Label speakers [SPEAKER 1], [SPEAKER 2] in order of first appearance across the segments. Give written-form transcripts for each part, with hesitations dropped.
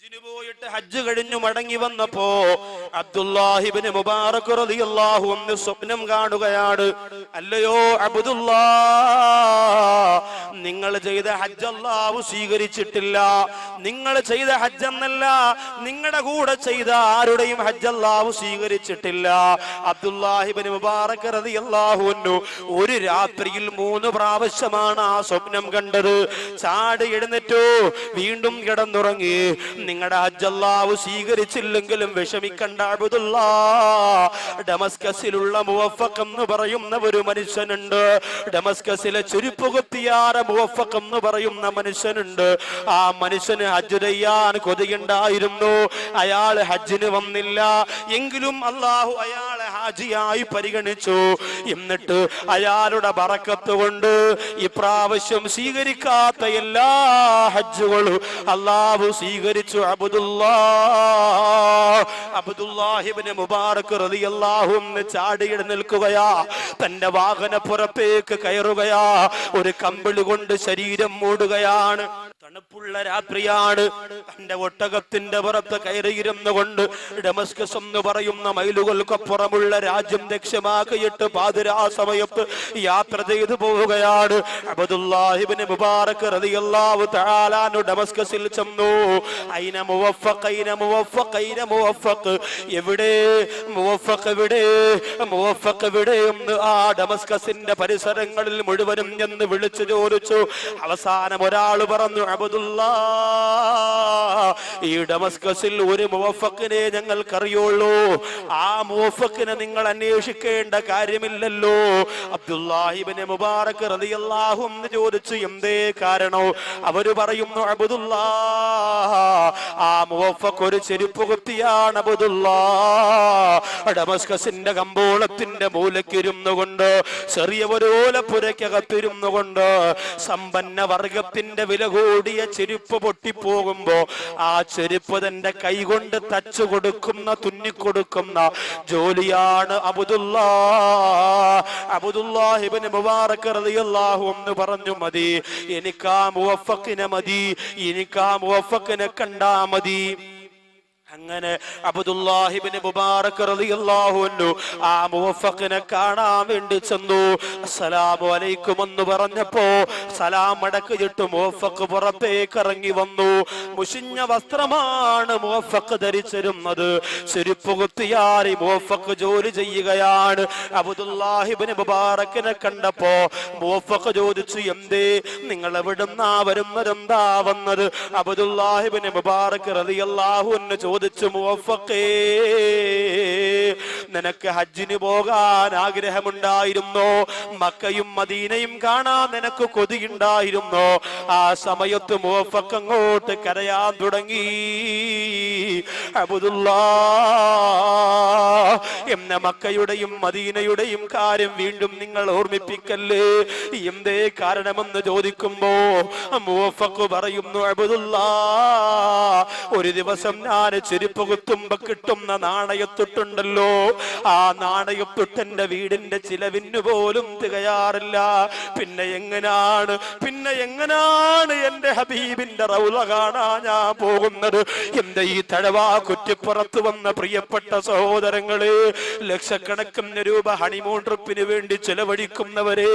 [SPEAKER 1] പോയിട്ട് ഹജ്ജ് കഴിഞ്ഞു മടങ്ങി വന്നപ്പോ അബ്ദുല്ലാഹി ഇബ്നു മുബാറക് റളിയല്ലാഹു അൻഹു സ്വപ്നം കാണുകയാണ്. അല്ലയോ അബ്ദുല്ലാ, നിങ്ങൾ ചെയ്ത ഹജ്ജ് അല്ലാഹു സ്വീകരിച്ചിട്ടില്ല. നിങ്ങൾ ചെയ്ത ഹജ്ജ് എന്നല്ല, നിങ്ങളുടെ കൂടെ ചെയ്ത ആരുടെയും ഹജ്ജ് അല്ലാഹു സ്വീകരിച്ചിട്ടില്ല. അബ്ദുല്ലാഹി ഇബ്നു മുബാറക് റളിയല്ലാഹു അൻഹു ഒരു രാത്രിയിൽ 3 പ്രാവശ്യമാണ് ആ സ്വപ്നം കണ്ടത്. ചാടി എഴുന്നേറ്റു, വീണ്ടും കിടന്നുറങ്ങി. നിങ്ങളുടെ ഹജ്ജ് അല്ലാഹു സ്വീകരിച്ചില്ലെങ്കിലും വിഷമിക്കണ്ട അബ്ദുല്ലാ. ഡമസ്കസിലുള്ള മുവഫഖ് എന്ന് പറയുന്ന ഒരു മനുഷ്യനുണ്ട്. ഡമസ്കസിലെ ചെരുപ്പ് കുത്തിയാര മുവഫഖ് എന്ന് പറയുന്ന മനുഷ്യനുണ്ട്. ആ മനുഷ്യന് ഹജ്ജ് ചെയ്യാൻ കൊതിയുണ്ടായിരുന്നു. അയാൾ ഹജ്ജിന് വന്നില്ല. എങ്കിലും അല്ലാഹു അയാളെ ഹാജിയായി പരിഗണിച്ചു. എന്നിട്ട് അയാളുടെ ബറക്കത്ത് കൊണ്ട് ഇപ്രാവശ്യം സ്വീകരിക്കാത്ത എല്ലാ ഹജ്ജുകളും അല്ലാഹു സ്വീകരിച്ചു. അബ്ദുല്ലാഹി ഇബ്നു മുബാറക് റളിയല്ലാഹു അൻഹു ചാടി എഴുന്നേൽക്കുകയാ. തന്റെ വാഹനപ്പുറത്തേക്ക് കയറുകയാ. ഒരു കമ്പിളി കൊണ്ട് ശരീരം മൂടുകയാണ്. തണുപ്പുള്ള രാത്രിയാണ്. തന്റെ ഒട്ടകത്തിന്റെ പുറത്ത് കയറിയിരുന്നു കൊണ്ട് ഡമസ്കസ് എന്ന് പറയുന്ന മൈലുകൾക്കപ്പുറമുള്ള രാജ്യം ലക്ഷ്യമാക്കിയിട്ട് പാതിരാ സമയത്ത് യാത്ര ചെയ്തു പോവുകയാണ്. അബ്ദുല്ലാഹി ഇബ്നു മുബാറക് റളിയല്ലാഹു തആല അൻഹു ഡമസ്കസിൽ ചെന്നു. ഐന മുവഫഖ്, ഐന മുവഫഖ്, ഐന മുവഫഖ്, എവിടെ മുവഫഖ്, എവിടെ മുവഫഖ്, എവിടെ എന്ന് ആ ഡമസ്കസിന്റെ പരിസരങ്ങളിൽ മുഴുവനും എന്ന് വിളിച്ചു ചോദിച്ചു. അവസാനം ഒരാൾ പറഞ്ഞു, അബ്ദുല്ലാ, ഈ ഡമസ്കസിൽ ഒരു മുവഫഖിനെ ഞങ്ങൾക്കറിയുള്ളൂ. ആ മുവഫഖിനെ നിങ്ങൾ അന്വേഷിക്കേണ്ട കാര്യമില്ലല്ലോ. അബ്ദുല്ലാഹി ഇബ്നു മുബാറക് റളിയല്ലാഹു അൻഹു ചോദിച്ചു, എന്തേ കാരണം? അവര് പറയുന്നു, അബ്ദുല്ലാ, ആ മുവഫഖ് ഒരു ചെരുപ്പ് കുത്തിയാണ്. അബ്ദുല്ലാ, ഡമസ്കസിന്റെ കമ്പോളത്തിന്റെ മൂലക്കിരുന്നു കൊണ്ട്, ചെറിയ ഒരു ഓലപ്പുരക്കകത്തിരുന്നു കൊണ്ട് സമ്പന്ന വർഗത്തിന്റെ വില കൂടിയ ചെരുപ്പ് പൊട്ടിപ്പോകുമ്പോ ആ ചെരുപ്പ് തന്റെ കൈകൊണ്ട് തച്ചു കൊടുക്കുന്ന, തുന്നിക്കൊടുക്കുന്ന ജോലിയാണ് അബ്ദുല്ലാ. അബ്ദുല്ലാഹി ഇബ്നു മുബാറക് റളിയല്ലാഹു അൻഹു പറഞ്ഞു, മതി, എനിക്കാ മുവഫഖിനെ മതി, എനിക്കാ മുവഫഖിനെ കണ്ടാ മതി. അങ്ങനെ അബ്ദുല്ലാഹി ഇബ്നു മുബാറക് റളിയല്ലാഹു അൻഹു ആ മുവഫഖിനെ കാണാൻ വേണ്ടി ചെന്നു. അസ്സലാമു അലൈക്കും എന്ന് പറഞ്ഞപ്പോ സലാം മടക്കിയിട്ട് മുവഫഖ് പുറത്തേക്ക് ഇറങ്ങി വന്നു. മുഷിഞ്ഞ വസ്ത്രമാണ് മുവഫഖ് ധരിച്ചിരുന്നത്. ചെരുപ്പ് കുത്തിയാരി മുവഫഖ് ജോലി ചെയ്യുകയാണ്. അബ്ദുല്ലാഹി ഇബ്നു മുബാറക്കിനെ കണ്ടപ്പോ മുവഫഖ് ചോദിച്ചു, എന്തേ നിങ്ങൾ എവിടുന്നാ വരുന്നത്, എന്താ വന്നത്? അബ്ദുല്ലാഹി ഇബ്നു മുബാറക് റളിയല്ലാഹു അൻഹു ചോദിച്ചു, മുവഫഖേ, നിനക്ക് ഹജ്ജിന് പോകാൻ ആഗ്രഹമുണ്ടായിരുന്നോ? മക്കയും മദീനയും കാണാൻ നിനക്ക് കൊതിയുണ്ടായിരുന്നോ? ആ സമയത്ത് മുവഫഖ് അങ്ങോട്ട് കരയാൻ തുടങ്ങി. അബ്ദുല്ലാ, എന്ന മക്കയുടെയും മദീനയുടെയും കാര്യം വീണ്ടും നിങ്ങൾ ഓർമ്മിപ്പിക്കല്ലേ, എന്തേ കാരണമെന്ന് ചോദിക്കുമ്പോ മുവഫഖ് പറയുന്നു, അബ്ദുല്ലാ, ഒരു ദിവസം ഞാൻ ചെരുപ്പ് കുത്തുമ്പോ കിട്ടുന്ന നാണയത്തൊട്ടുണ്ടല്ലോ, ആ നാണയത്തൊട്ടെന്റെ വീടിന്റെ ചിലവിന് പോലും തികയാറില്ല. പിന്നെ എങ്ങനാണ് എന്റെ ഹബീബിന്റെ റൗള കാണാൻ ഞാൻ പോകുന്നത്? എന്റെ ഈ തഴവാ കുറ്റിപ്പുറത്ത് വന്ന പ്രിയപ്പെട്ട സഹോദരങ്ങളെ, ലക്ഷക്കണക്കിന് രൂപ ഹണിമൂൺ ട്രിപ്പിന് വേണ്ടി ചെലവഴിക്കുന്നവരെ,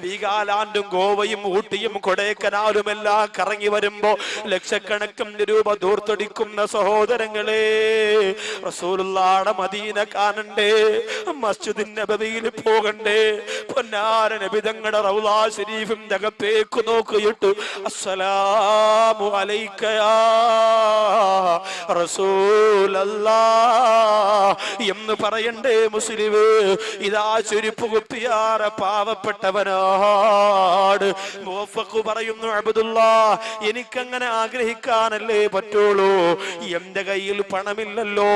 [SPEAKER 1] വീഗാലാൻഡും ഗോവയും ഊട്ടിയും കൊടൈക്കനാലും എല്ലാം കറങ്ങി വരുമ്പോ ലക്ഷക്കണക്കിന് രൂപ ദൂർത്തടിക്കുന്ന സഹോദരങ്ങളെ, റസൂലുള്ളാഹിയുടെ മദീന കാണണ്ടേ, മസ്ജിദുൻ നബവിയിൽ പോകണ്ടേ, പൊന്നാര നബി തങ്ങളുടെ റൗളാ ശരീഫിന്റെ അകത്തേക്ക് നോക്കിയിട്ട് അസ്സലാമു അലൈക യാ റസൂലല്ലാഹ് എന്ന് പറയണ്ടേ മുസ്ലിമേ? ഇതാ ചെരുപ്പ് കുത്തിയാറ പാവപ്പെട്ടവനാട്. മുവഫഖ് പറയുന്നു, അബ്ദുല്ലാ, എനിക്കങ്ങനെ ആഗ്രഹിക്കാനല്ലേ പറ്റുള്ളൂ. എന്റെ കയ്യിൽ പണമില്ലല്ലോ,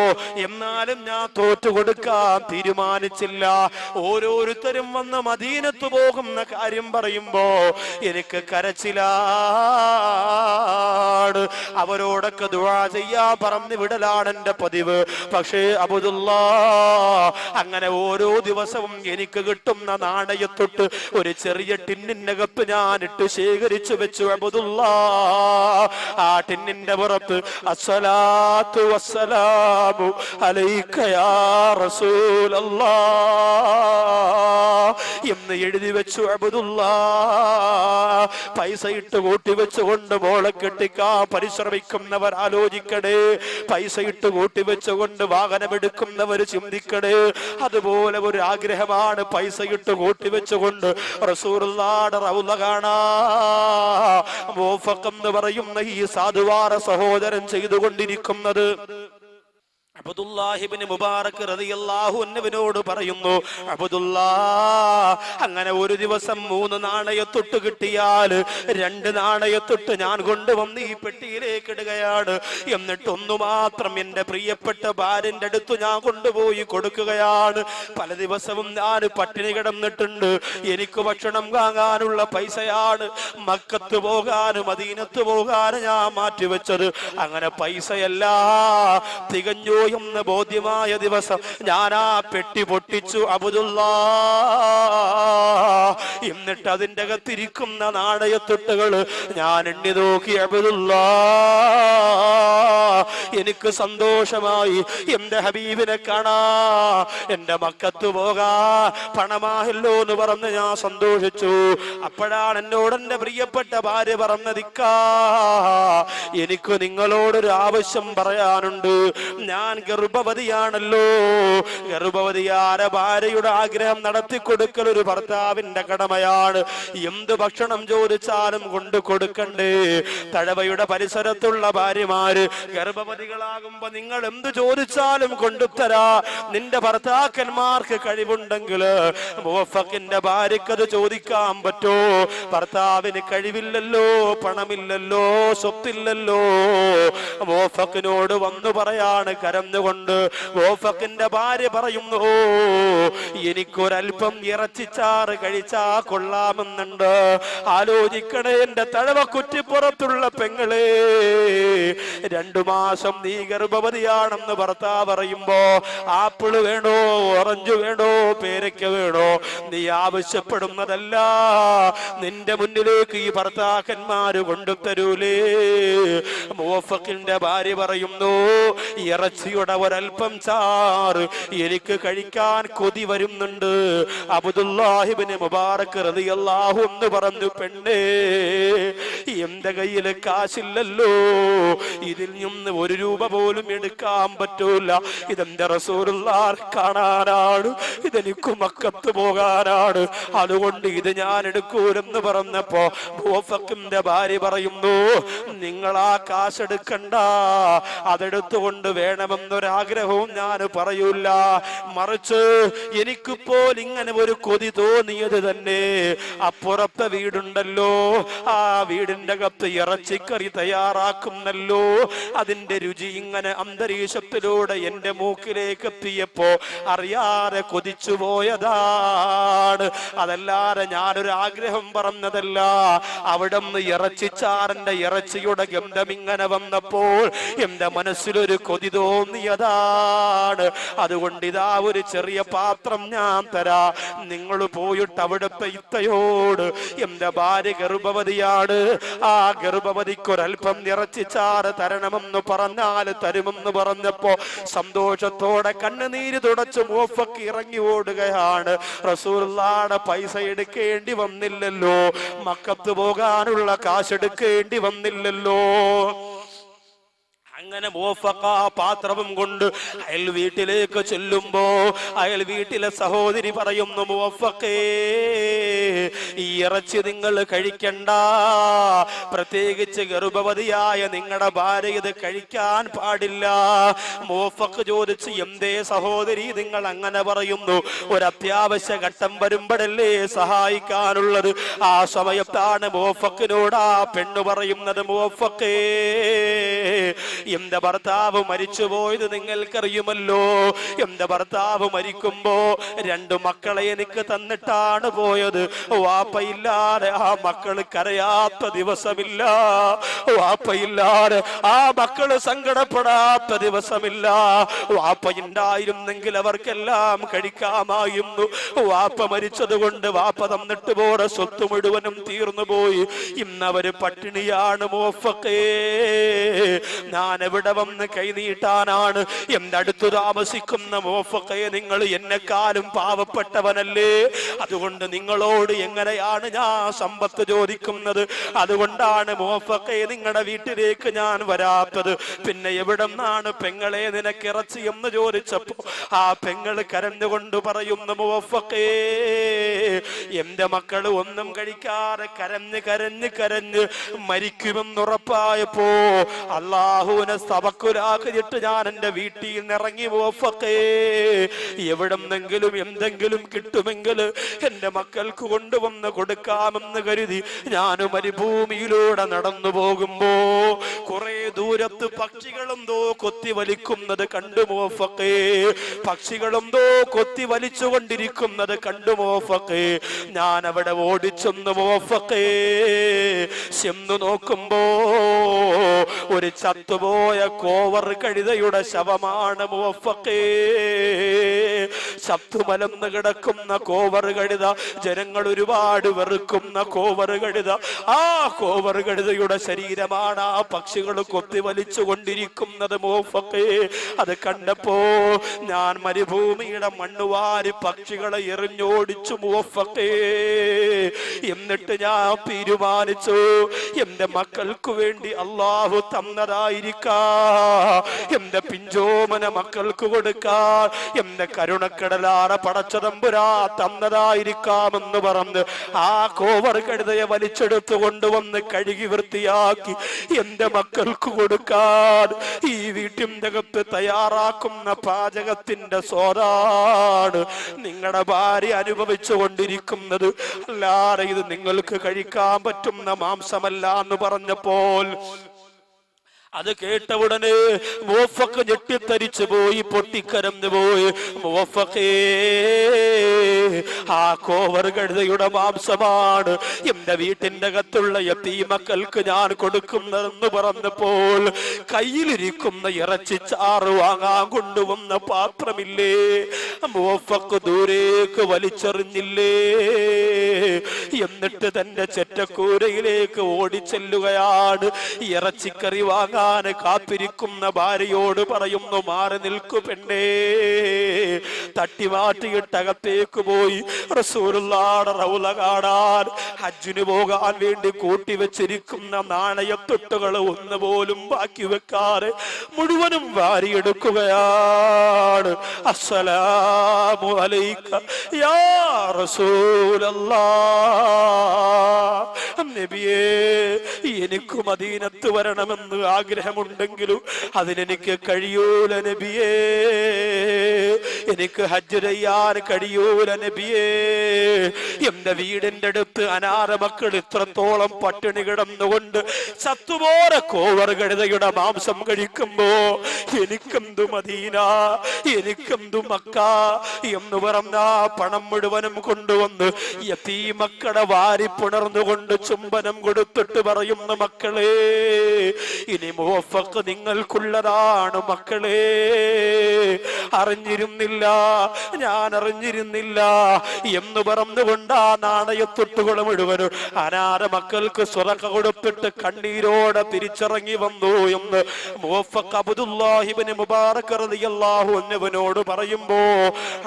[SPEAKER 1] എന്നാലും ഞാൻ തോറ്റു കൊടുക്കാൻ തീരുമാനിച്ചില്ല. ഓരോരുത്തരും വന്ന് മദീനത്ത് പോകുന്ന കാര്യം പറയുമ്പോ എനിക്ക് കരച്ചിലാണ്. ഒരുപാട്. അവരോടൊക്കെ ദുആ ചെയ്യാൻ പറഞ്ഞു വിടലാണ് എന്റെ പതിവ്. പക്ഷേ അബ്ദുല്ലാ, അങ്ങനെ ഓരോ ദിവസവും എനിക്ക് കിട്ടുന്ന നാണയത്തൊട്ട് ഒരു ചെറിയ ടിന്നിനകത്ത് ഞാൻ ഇട്ട് ശേഖരിച്ചു വെച്ചു അബ്ദുല്ലാ. ആ ടിന്നിന്റെ പുറത്ത് അസ്സലാത്തു വസ്സലാമു അലൈക യാ റസൂലല്ലാഹ് എന്ന് എഴുതി വെച്ചു അബ്ദുല്ലാ. പൈസ ഇട്ട് കൂട്ടി വെച്ചുകൊണ്ട് മോളെ കെട്ടിക്കാൻ പരിശ്രമിക്കുന്നവർ ആലോചിക്കണേ. പൈസ ഇട്ട് കൂട്ടി വെച്ചുകൊണ്ട് വാഹനമെടുക്കുന്നവർ ചിന്തിക്കണേ. അതുപോലെ ഒരു ആഗ്രഹമാണ് പൈസ ഇട്ട് കൂട്ടി വെച്ചുകൊണ്ട് റസൂലുള്ളാഹിയുടെ റൗള കാണാ. മുവഫഖ് എന്ന് പറയുന്ന ഈ സാധുവാര സഹോദരൻ ചെയ്തുകൊണ്ടിരിക്കുന്നത്. അബ്ദുല്ലാഹ് ഇബ്നു മുബാറക് റളിയല്ലാഹു അൻഹുവിനോട് പറയുന്നു, അബ്ദുല്ലാ, അങ്ങനെ ഒരു ദിവസം 3 നാണയത്തൊട്ട് കിട്ടിയാൽ 2 നാണയത്തൊട്ട് ഞാൻ കൊണ്ടുവന്ന് ഈ പെട്ടിയിലേക്ക് ഇടുകയാണ്. എന്നിട്ട് ഒന്ന് മാത്രം എന്റെ പ്രിയപ്പെട്ട ഭാര്യന്റെ അടുത്ത് ഞാൻ കൊണ്ടുപോയി കൊടുക്കുകയാണ്. പല ദിവസവും ഞാൻ പട്ടിണി കിടന്നിട്ടുണ്ട്. എനിക്ക് ഭക്ഷണം വാങ്ങാനുള്ള പൈസയാണ് മക്കത്ത് പോകാനും മദീനത്ത് പോകാനും ഞാൻ മാറ്റിവെച്ചത്. അങ്ങനെ പൈസയല്ല തികഞ്ഞു എന്ന് ബോധ്യമായ ദിവസം ഞാൻ ആ പെട്ടി പൊട്ടിച്ചു അബ്ദുല്ലാ. എന്നിട്ട് അതിൻ്റെ അകത്തിരിക്കുന്ന നാണയത്തൊട്ടുകൾ ഞാൻ എണ്ണി നോക്കി അബ്ദുല്ലാ. എനിക്ക് സന്തോഷമായി. എന്റെ ഹബീബിനെ കാണാ, എന്റെ മക്കത്ത് പോകാ പണമായല്ലോ എന്ന് പറഞ്ഞ് ഞാൻ സന്തോഷിച്ചു. അപ്പോഴാണ് എന്നോട് എന്റെ പ്രിയപ്പെട്ട ഭാര്യ പറഞ്ഞതിക്കാ, എനിക്ക് നിങ്ങളോടൊരു ആവശ്യം പറയാനുണ്ട്. ഞാൻ ഗർഭവതിയാണല്ലോ. ഗർഭവതിയായ ഭാര്യയുടെ ആഗ്രഹം നടത്തി കൊടുക്കൽ ഒരു ഭർത്താവിന്റെ കടമയാണ്. എന്ത് ഭക്ഷണം ചോദിച്ചാലും കൊണ്ടു കൊടുക്കണ്ടേ? തഴവയുടെ പരിസരത്തുള്ള ഭാര്യമാര് ഗർഭവതികളാകുമ്പോ നിങ്ങൾ എന്ത് ചോദിച്ചാലും കൊണ്ടുതരാ. നിന്റെ ഭർത്താക്കന്മാർക്ക് കഴിവുണ്ടെങ്കിൽ മുവഫഖിന്റെ ഭാര്യക്ക് അത് ചോദിക്കാൻ പറ്റോ? ഭർത്താവിന് കഴിവില്ലല്ലോ, പണമില്ലല്ലോ, സ്വത്തില്ലല്ലോ. മുവഫഖിനോട് വന്നു പറയാണ് കരഞ്ഞുകൊണ്ട്. മുവഫഖിന്റെ ഭാര്യ പറയുന്നു, എനിക്കൊരൽപ്പം ഇറച്ചിച്ചാറ് കഴിച്ചാ കൊള്ളാമെന്നുണ്ട്. ആലോചിക്കണേ എന്റെ തഴവ കുറ്റിപ്പുറത്തുള്ള പെങ്ങളെ, 2 മാസം നീ ഗർഭവതിയാണെന്ന് ഭർത്താവ് പറയുമ്പോ ആപ്പിള് വേണോ, ഓറഞ്ച് വേണോ, പേരയ്ക്ക വേണോ, നീ ആവശ്യപ്പെടുന്നതല്ല നിന്റെ മുന്നിലേക്ക് ഈ ഭർത്താക്കന്മാര് കൊണ്ടുതരൂലേ? മുവഫഖിന്റെ ഭാര്യ പറയുന്നു, ഇറച്ചിയുടെ ഒരൽപ്പം ചാറ് എനിക്ക് കഴിക്കാൻ കൊതി വരുന്നുണ്ട്. അബ്ദുല്ലാഹ് ഇബ്നു മുബാറക് റളിയല്ലാഹു അൻഹു പറഞ്ഞു, പെണ്ണേ, എന്റെ കയ്യില് കാശില്ലല്ലോ, ഇതിൽ നിന്ന് 1 രൂപ പോലും എടുക്കാൻ പറ്റൂല. ഇതെന്റെ റസൂലുള്ളാഹ് കാണാനാണ്, ഇതെനിക്ക് മക്കത്ത് പോകാനാണ്, അതുകൊണ്ട് ഇത് ഞാൻ എടുക്കൂലെന്ന് പറഞ്ഞപ്പോ മുവഫഖിന്റെ ഭാര്യ പറയുന്നു, നിങ്ങൾ ആ കാശെടുക്കണ്ട, അതെടുത്തുകൊണ്ട് വേണമെന്നൊരാഗ്രഹവും ഞാൻ പറയൂല. മറിച്ച് എനിക്കിപ്പോൾ ഇങ്ങനെ ഒരു കൊതി തോന്നിയത് തന്നെ അപ്പുറത്തെ വീടുണ്ടല്ലോ, ആ വീടിന്റെ അകത്ത് ഇറച്ചിക്കറി തയ്യാറാക്കുന്നല്ലോ, അതിന്റെ രുചി ഇങ്ങനെ അന്തരീക്ഷത്തിലൂടെ എന്റെ മൂക്കിലേക്ക് എത്തിയപ്പോ അറിയാതെ കൊതിച്ചു പോയതാണ്. അതല്ലാതെ ഞാനൊരു ആഗ്രഹം പറഞ്ഞതല്ല. അവിടെ നിന്ന് ഇറച്ചിച്ചാറിന്റെ ഇറച്ചിയുടെ ഗന്ധം ഇങ്ങനെ വന്നപ്പോൾ എന്റെ മനസ്സിലൊരു കൊതി തോന്നിയതാണ്. അതുകൊണ്ട് ഇതാ ഒരു ചെറിയ പാത്രം ഞാൻ തരാ, നിങ്ങൾ പോയിട്ട് അവിടുത്തെ ഇത്തയോട്, എന്റെ ഭാര്യ ഗർഭവതിയാണ്, ആ ഗർഭവതിക്കൊരൽപ്പം ഇറച്ചിച്ചാറ് തരണമെന്ന് പറഞ്ഞാൽ തരുമെന്ന് പറഞ്ഞപ്പോ സന്തോഷത്തോടെ കണ്ണുനീര് തുടച്ച് മുവഫഖ് ഇറങ്ങി ഓടുകയാണ്. റസൂലുള്ളാഹിയുടെ പൈസ എടുക്കേണ്ടി വന്നില്ലല്ലോ, മക്കത്ത് പോകാനുള്ള കാശെടുക്കേണ്ടി വന്നില്ലല്ലോ. അങ്ങനെ മുവഫഖ പാത്രവും കൊണ്ട് അയൽ വീട്ടിലേക്ക് ചെല്ലുമ്പോ അയൽ വീട്ടിലെ സഹോദരി പറയുന്നു, മുവഫഖേ, ഈ ഇറച്ചി നിങ്ങൾ കഴിക്കണ്ട, പ്രത്യേകിച്ച് ഗർഭവതിയായ നിങ്ങളുടെ ഭാര്യ ഇത് കഴിക്കാൻ പാടില്ല. മുവഫഖ് ചോദിച്ചു, എന്തേ സഹോദരി നിങ്ങൾ അങ്ങനെ പറയുന്നു? ഒരു അത്യാവശ്യ ഘട്ടം വരുമ്പോഴല്ലേ സഹായിക്കാനുള്ളത്. ആ സമയത്താണ് മുവഫഖിനോട് ആ പെണ്ണ് പറയുന്നത്, മുവഫഖേ, എന്റെ ഭർത്താവ് മരിച്ചുപോയത് നിങ്ങൾക്കറിയുമല്ലോ. എന്റെ ഭർത്താവ് മരിക്കുമ്പോ 2 മക്കളെ എനിക്ക് തന്നിട്ടാണ് പോയത്. വാപ്പ വാപ്പയില്ലാതെ ആ മക്കള് കരയാത്ത ദിവസമില്ല, വാപ്പയില്ലാതെ ആ മക്കള് സങ്കടപ്പെടാത്ത ദിവസമില്ല. വാപ്പയുണ്ടായിരുന്നെങ്കിൽ അവർക്കെല്ലാം കഴിക്കാമായിരുന്നു. വാപ്പ മരിച്ചത് കൊണ്ട് വാപ്പ തന്നിട്ട് പോടെ സ്വത്ത് മുഴുവനും തീർന്നു പോയി. ഇന്നവര് പട്ടിണിയാണ്. മുവഫഖേ, ഞാൻ എവിടെ വന്ന് കൈനീട്ടാനാണ്? എന്റെ അടുത്ത് താമസിക്കുന്ന മുവഫഖേ, നിങ്ങൾ എന്നെക്കാളും പാവപ്പെട്ടവനല്ലേ? അതുകൊണ്ട് നിങ്ങളോട് എങ്ങനെയാണ് ഞാൻ സമ്പത്ത് ചോദിക്കുന്നത്? അതുകൊണ്ടാണ് മുവഫഖേ നിങ്ങളുടെ വീട്ടിലേക്ക് ഞാൻ വരാത്തത്. പിന്നെ എവിടെ നിന്നാണ് പെങ്ങളെ നിനക്ക് ഇറച്ചി എന്ന് ചോദിച്ചപ്പോ ആ പെങ്ങള് കരഞ്ഞുകൊണ്ട് പറയുന്നു, മുവഫഖേ, എന്റെ മക്കള് ഒന്നും കഴിക്കാതെ കരഞ്ഞ് കരഞ്ഞ് കരഞ്ഞ് മരിക്കുമെന്നുറപ്പായപ്പോ അള്ളാഹുവിനെ തവക്കുലാക്കിയിട്ട് ഞാൻ എന്റെ വീട്ടിൽ നിന്ന് ഇറങ്ങി. മുവഫഖേ, എവിടെന്നെങ്കിലും എന്തെങ്കിലും കിട്ടുമെങ്കിൽ എന്റെ മക്കൾക്ക് കൊണ്ടുവന്ന് കൊടുക്കാമെന്ന് കരുതി ഞാൻ മരുഭൂമിയിലൂടെ നടന്നു പോകുമ്പോ കുറെ ദൂരത്ത് പക്ഷികളെന്തോ കൊത്തി വലിക്കുന്നത് കണ്ടു. മുവഫഖേ, പക്ഷികളെന്തോ കൊത്തി വലിച്ചുകൊണ്ടിരിക്കുന്നത് കണ്ടു. മുവഫഖേ, ഞാൻ അവിടെ ഓടിച്ചെന്ന് മുവഫഖേ ചെന്നു നോക്കുമ്പോ ഒരു ചത്തുപോയ കോവർ കഴുതയുടെ ശവമാണ്. മുവഫഖേ, ചത്തുമലന്ന് കിടക്കുന്ന കോവർ കഴുത, ജനങ്ങൾ ഒരുപാട് വെറുക്കുന്ന കോവർ കഴുത, ആ കോവർ കഴുതയുടെ ശരീരമാണ് ആ പക്ഷികൾ കൊത്തി വലിച്ചു കൊണ്ടിരിക്കുന്നത്. മുവഫഖേ, അത് കണ്ടപ്പോ ഞാൻ മരുഭൂമിയുടെ മണ്ണുവാരി പക്ഷികളെ എറിഞ്ഞോടിച്ചു. മുവഫഖേ, എന്നിട്ട് ഞാൻ തീരുമാനിച്ചു, എന്റെ മക്കൾക്ക് വേണ്ടി അള്ളാഹു തന്നതായിരിക്കാ, എന്റെ പിഞ്ചോമന മക്കൾക്ക് കൊടുക്കാൻ എന്റെ കരുണക്കടലാറ പടച്ചതമ്പുരാ തന്നതായിരിക്കാമെന്ന് പറഞ്ഞ് ആ കോവർ കഴുതയെ വലിച്ചെടുത്തു കൊണ്ടുവന്ന് കഴുകി വൃത്തിയാക്കി എന്റെ മക്കൾക്ക് കൊടുക്കാൻ ഈ വീട്ടിന്റെ അകത്ത് തയ്യാറാക്കുന്ന പാചകത്തിന്റെ സ്വാദാണ് നിങ്ങളുടെ ഭാര്യ അനുഭവിച്ചു കൊണ്ടിരിക്കുന്നത്. അല്ലാതെ ഇത് നിങ്ങൾക്ക് കഴിക്കാൻ പറ്റുന്ന മാംസമല്ല എന്ന് പറഞ്ഞപ്പോൾ അത് കേട്ട ഉടനെ മുവഫഖ് ഞെട്ടിത്തരിച്ചു പോയി, പൊട്ടിക്കരഞ്ഞു പോയി. മുവഫഖേ, ആ കോവർ കഴുതയുടെ മാംസമാണ് എന്റെ വീട്ടിന്റെ അകത്തുള്ള യതീമക്കൾക്ക് ഞാൻ കൊടുക്കുന്നതെന്ന് പറഞ്ഞപ്പോൾ കയ്യിലിരിക്കുന്ന ഇറച്ചിച്ചാറ് വാങ്ങാൻ കൊണ്ടുവന്ന പാത്രമില്ലേ, മുവഫഖ് ദൂരേക്ക് വലിച്ചെറിഞ്ഞില്ലേ? എന്നിട്ട് തന്റെ ചെറ്റക്കൂരയിലേക്ക് ഓടിച്ചെല്ലുകയാണ്. ഇറച്ചിക്കറി വാങ്ങാൻ കാത്തിരിക്കുന്ന ഭാര്യയോട് പറയുന്നു, മാറി നിൽക്കു പെണ്ണേ. തട്ടിമാറ്റിയിട്ടകത്തേക്ക് പോയി റസൂലുള്ളാഹിയുടെ റൗള കാണാൻ ഹജ്ജിന് പോകാൻ വേണ്ടി കൂട്ടിവെച്ചിരിക്കുന്ന നാണയത്തൊട്ടുകൾ ഒന്നുപോലും ബാക്കി വെക്കാതെ മുഴുവനും വാരിയെടുക്കുകയാണ്. അസ്സലാമു അലൈക യാ റസൂലല്ലാഹ്, നബിയേ, എനിക്ക് മദീനത്ത് വരണമെന്ന് ആഗ്രഹമുണ്ടെങ്കിലും അതിനെനിക്ക് കഴിയൂല നബിയേ, എനിക്ക് ഹജ്ജ് ചെയ്യാൻ കഴിയൂല നബിയേ. എന്റെ വീടിന്റെ അടുത്ത് അനാഥ മക്കൾ ഇത്രത്തോളം പട്ടിണി കിടന്നുകൊണ്ട് ചത്തുപോരെ കോവർ കഴുതയുടെ മാംസം കഴിക്കുമ്പോ എനിക്കെന്തു മദീന, എനിക്കെന്തു മക്ക എന്ന് പറഞ്ഞ പണം മുഴുവനും കൊണ്ടുവന്ന് യതീമക്കളെ വാരി പുണർന്നുകൊണ്ട് ചുംബനം കൊടുത്തിട്ട് പറയുന്ന, മക്കളെ, ഇനി മുവഫഖ് നിങ്ങൾക്കുള്ളതാണ് മക്കളെ. അറിഞ്ഞിരുന്നില്ല, ഞാൻ അറിഞ്ഞിരുന്നില്ല എന്ന് പറഞ്ഞുകൊണ്ട് ആ നാണയത്തൊട്ടുകൾ മുഴുവനും അനാഥ മക്കൾക്ക് സ്വതക്ക കൊടുത്തിട്ട് കണ്ണീരോടെ തിരിച്ചിറങ്ങി വന്നു എന്ന് മുവഫഖ് അബ്ദുല്ലാഹി ഇബ്നു മുബാറക് റളിയല്ലാഹു അൻഹുവിനോട് പറയുമ്പോ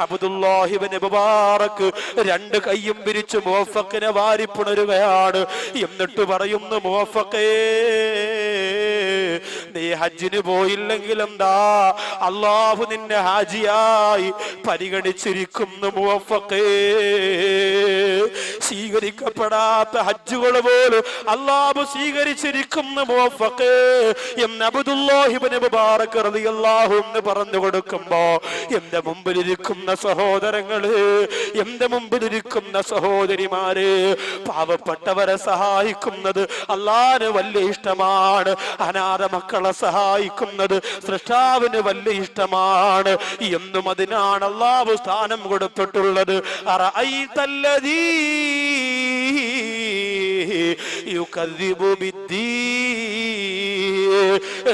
[SPEAKER 1] അബ്ദുല്ലാഹി ഇബ്നു മുബാറക് രണ്ട് കൈയും വിരിച്ച് മുവഫഖിനെ വാരി പുണരുകയാണ്. എന്നിട്ട് പറയുന്നു, മുവഫഖേ, നീ ഹജ്ജിന് പോയില്ലെങ്കിൽ എന്താ, അള്ളാഹു നിന്നെ ഹാജിയായി പരിഗണിച്ചിരിക്കുന്നു. മുവഫഖേ, സ്വീകരിക്കപ്പെടാത്ത ഹജ്ജുകൾ പോലും അള്ളാഹു സ്വീകരിച്ചിരിക്കുന്നു മുവഫഖേ എന്ന് അബ്ദുല്ലാഹി ഇബ്നു മുബാറക് റളിയല്ലാഹു അൻഹു പറഞ്ഞു കൊടുക്കുമ്പോ എന്റെ മുമ്പിലിരിക്കുന്ന സഹോദരങ്ങള്, എന്റെ മുമ്പിലിരിക്കുന്ന സഹോദരിമാര്, പാവപ്പെട്ടവരെ സഹായിക്കുന്നത് അള്ളാഹുവിന് വലിയ ഇഷ്ടമാണ്. അനാഥ മക്കളെ സഹായിക്കുന്നത് സൃഷ്ടാവിന് വലിയ ഇഷ്ടമാണ്. എന്നും അതിനാണ് അള്ളാഹു സ്ഥാനം കൊടുത്തിട്ടുള്ളത്. അറഅയ്തല്ലദീ യുകദ്ദിബു ബിദ്ദീൻ.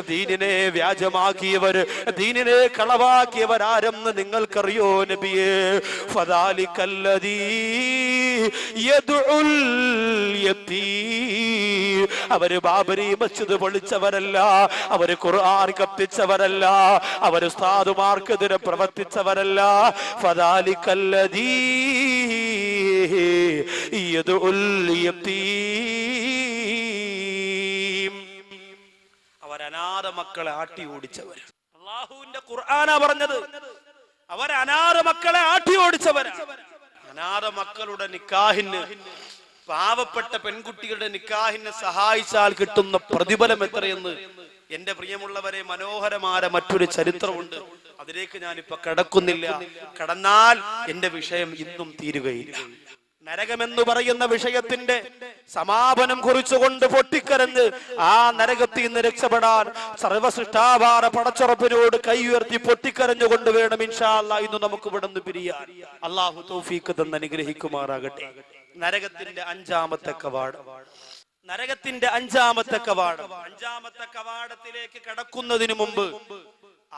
[SPEAKER 1] ദീനിനെ വ്യാജമാക്കിയവർ, ദീനിനെ കളവാക്കിയവർ ആരെന്ന് നിങ്ങൾക്കറിയോ നബിയേ? ഫദാലികല്ലദീ യദ്ഉൽ യതീം. അവര് ബാബരി മസ്ജിദ് പൊളിച്ചവരല്ല, അവര് ഖുർആൻ കത്തിച്ചവരല്ല, അവര് ഉസ്താദുമാർക്കെതിരെ പ്രവർത്തിച്ചവരല്ല. ഫദാലികല്ലദീ യദ്ഉൽ യതീം. അവർ അനാഥ മക്കളെ ആട്ടി ഓടിച്ചവർ. അല്ലാഹുവിന്റെ ഖുർആനാ പറഞ്ഞത്, അവർ അനാഥ മക്കളെ ആട്ടി ഓടിച്ചവരാണ്. അനാഥ മക്കളുടെ നിക്കാഹിന്, പാവപ്പെട്ട പെൺകുട്ടികളുടെ നിക്കാഹിനെ സഹായിച്ചാൽ കിട്ടുന്ന പ്രതിഫലം എത്രയെന്ന് എന്റെ പ്രിയമുള്ളവരെ മനോഹരമായ മറ്റൊരു ചരിത്രമുണ്ട്. അതിലേക്ക് ഞാനിപ്പോ കടക്കുന്നില്ല. കടന്നാൽ എന്റെ വിഷയം ഇന്നും തീരുകയില്ല. നരകമെന്ന് പറയുന്ന വിഷയത്തിന്റെ സമാപനം കുറിച്ചുകൊണ്ട് പൊട്ടിക്കരഞ്ഞ് ആ നരകത്തിൽ നിന്ന് രക്ഷപ്പെടാൻ സർവസൃഷ്ടാവാര പടച്ചുറപ്പിനോട് കൈ ഉയർത്തി പൊട്ടിക്കരഞ്ഞുകൊണ്ട് വേണം ഇൻഷാ അല്ലാഹ് ഇന്ന് നമുക്ക് ഇവിടെ നിന്ന് പിരിയാൻ. അള്ളാഹു തൗഫീഖ് തന്ന് അനുഗ്രഹിക്കുമാറാകട്ടെ. നരകത്തിന്റെ അഞ്ചാമത്തെ കവാടം, നരകത്തിന്റെ അഞ്ചാമത്തെ കവാടം. അഞ്ചാമത്തെ കവാടത്തിലേക്ക് കടക്കുന്നതിന് മുമ്പ്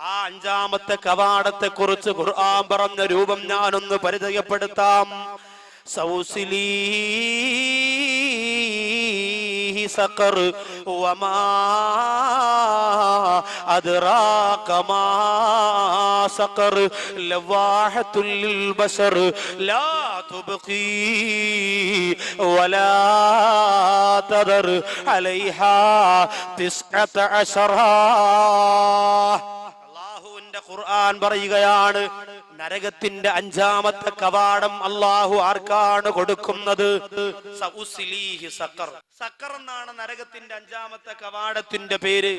[SPEAKER 1] ആ അഞ്ചാമത്തെ കവാടത്തെ കുറിച്ച് ഖുർആൻ പറഞ്ഞ രൂപം ഞാനൊന്ന് പരിചയപ്പെടുത്താം. സൗസിലീഹി സഖർ വമാ അദ്റാക മാ സഖർ ലവാഹത്തുൽ ലിൽ ബശർ ലാ തുബ്ഖി വലാ തദർ അലൈഹാ 19. അല്ലാഹുവിന്റെ ഖുർആൻ പറയുകയാണ്, നരകത്തിന്റെ അഞ്ചാമത്തെ കവാടം അള്ളാഹു ആർക്കാണ് കൊടുക്കുന്നത്? സൗസിലീഹി സഖർ. സഖർ എന്നാണ് നരകത്തിന്റെ അഞ്ചാമത്തെ കവാടത്തിന്റെ പേര്.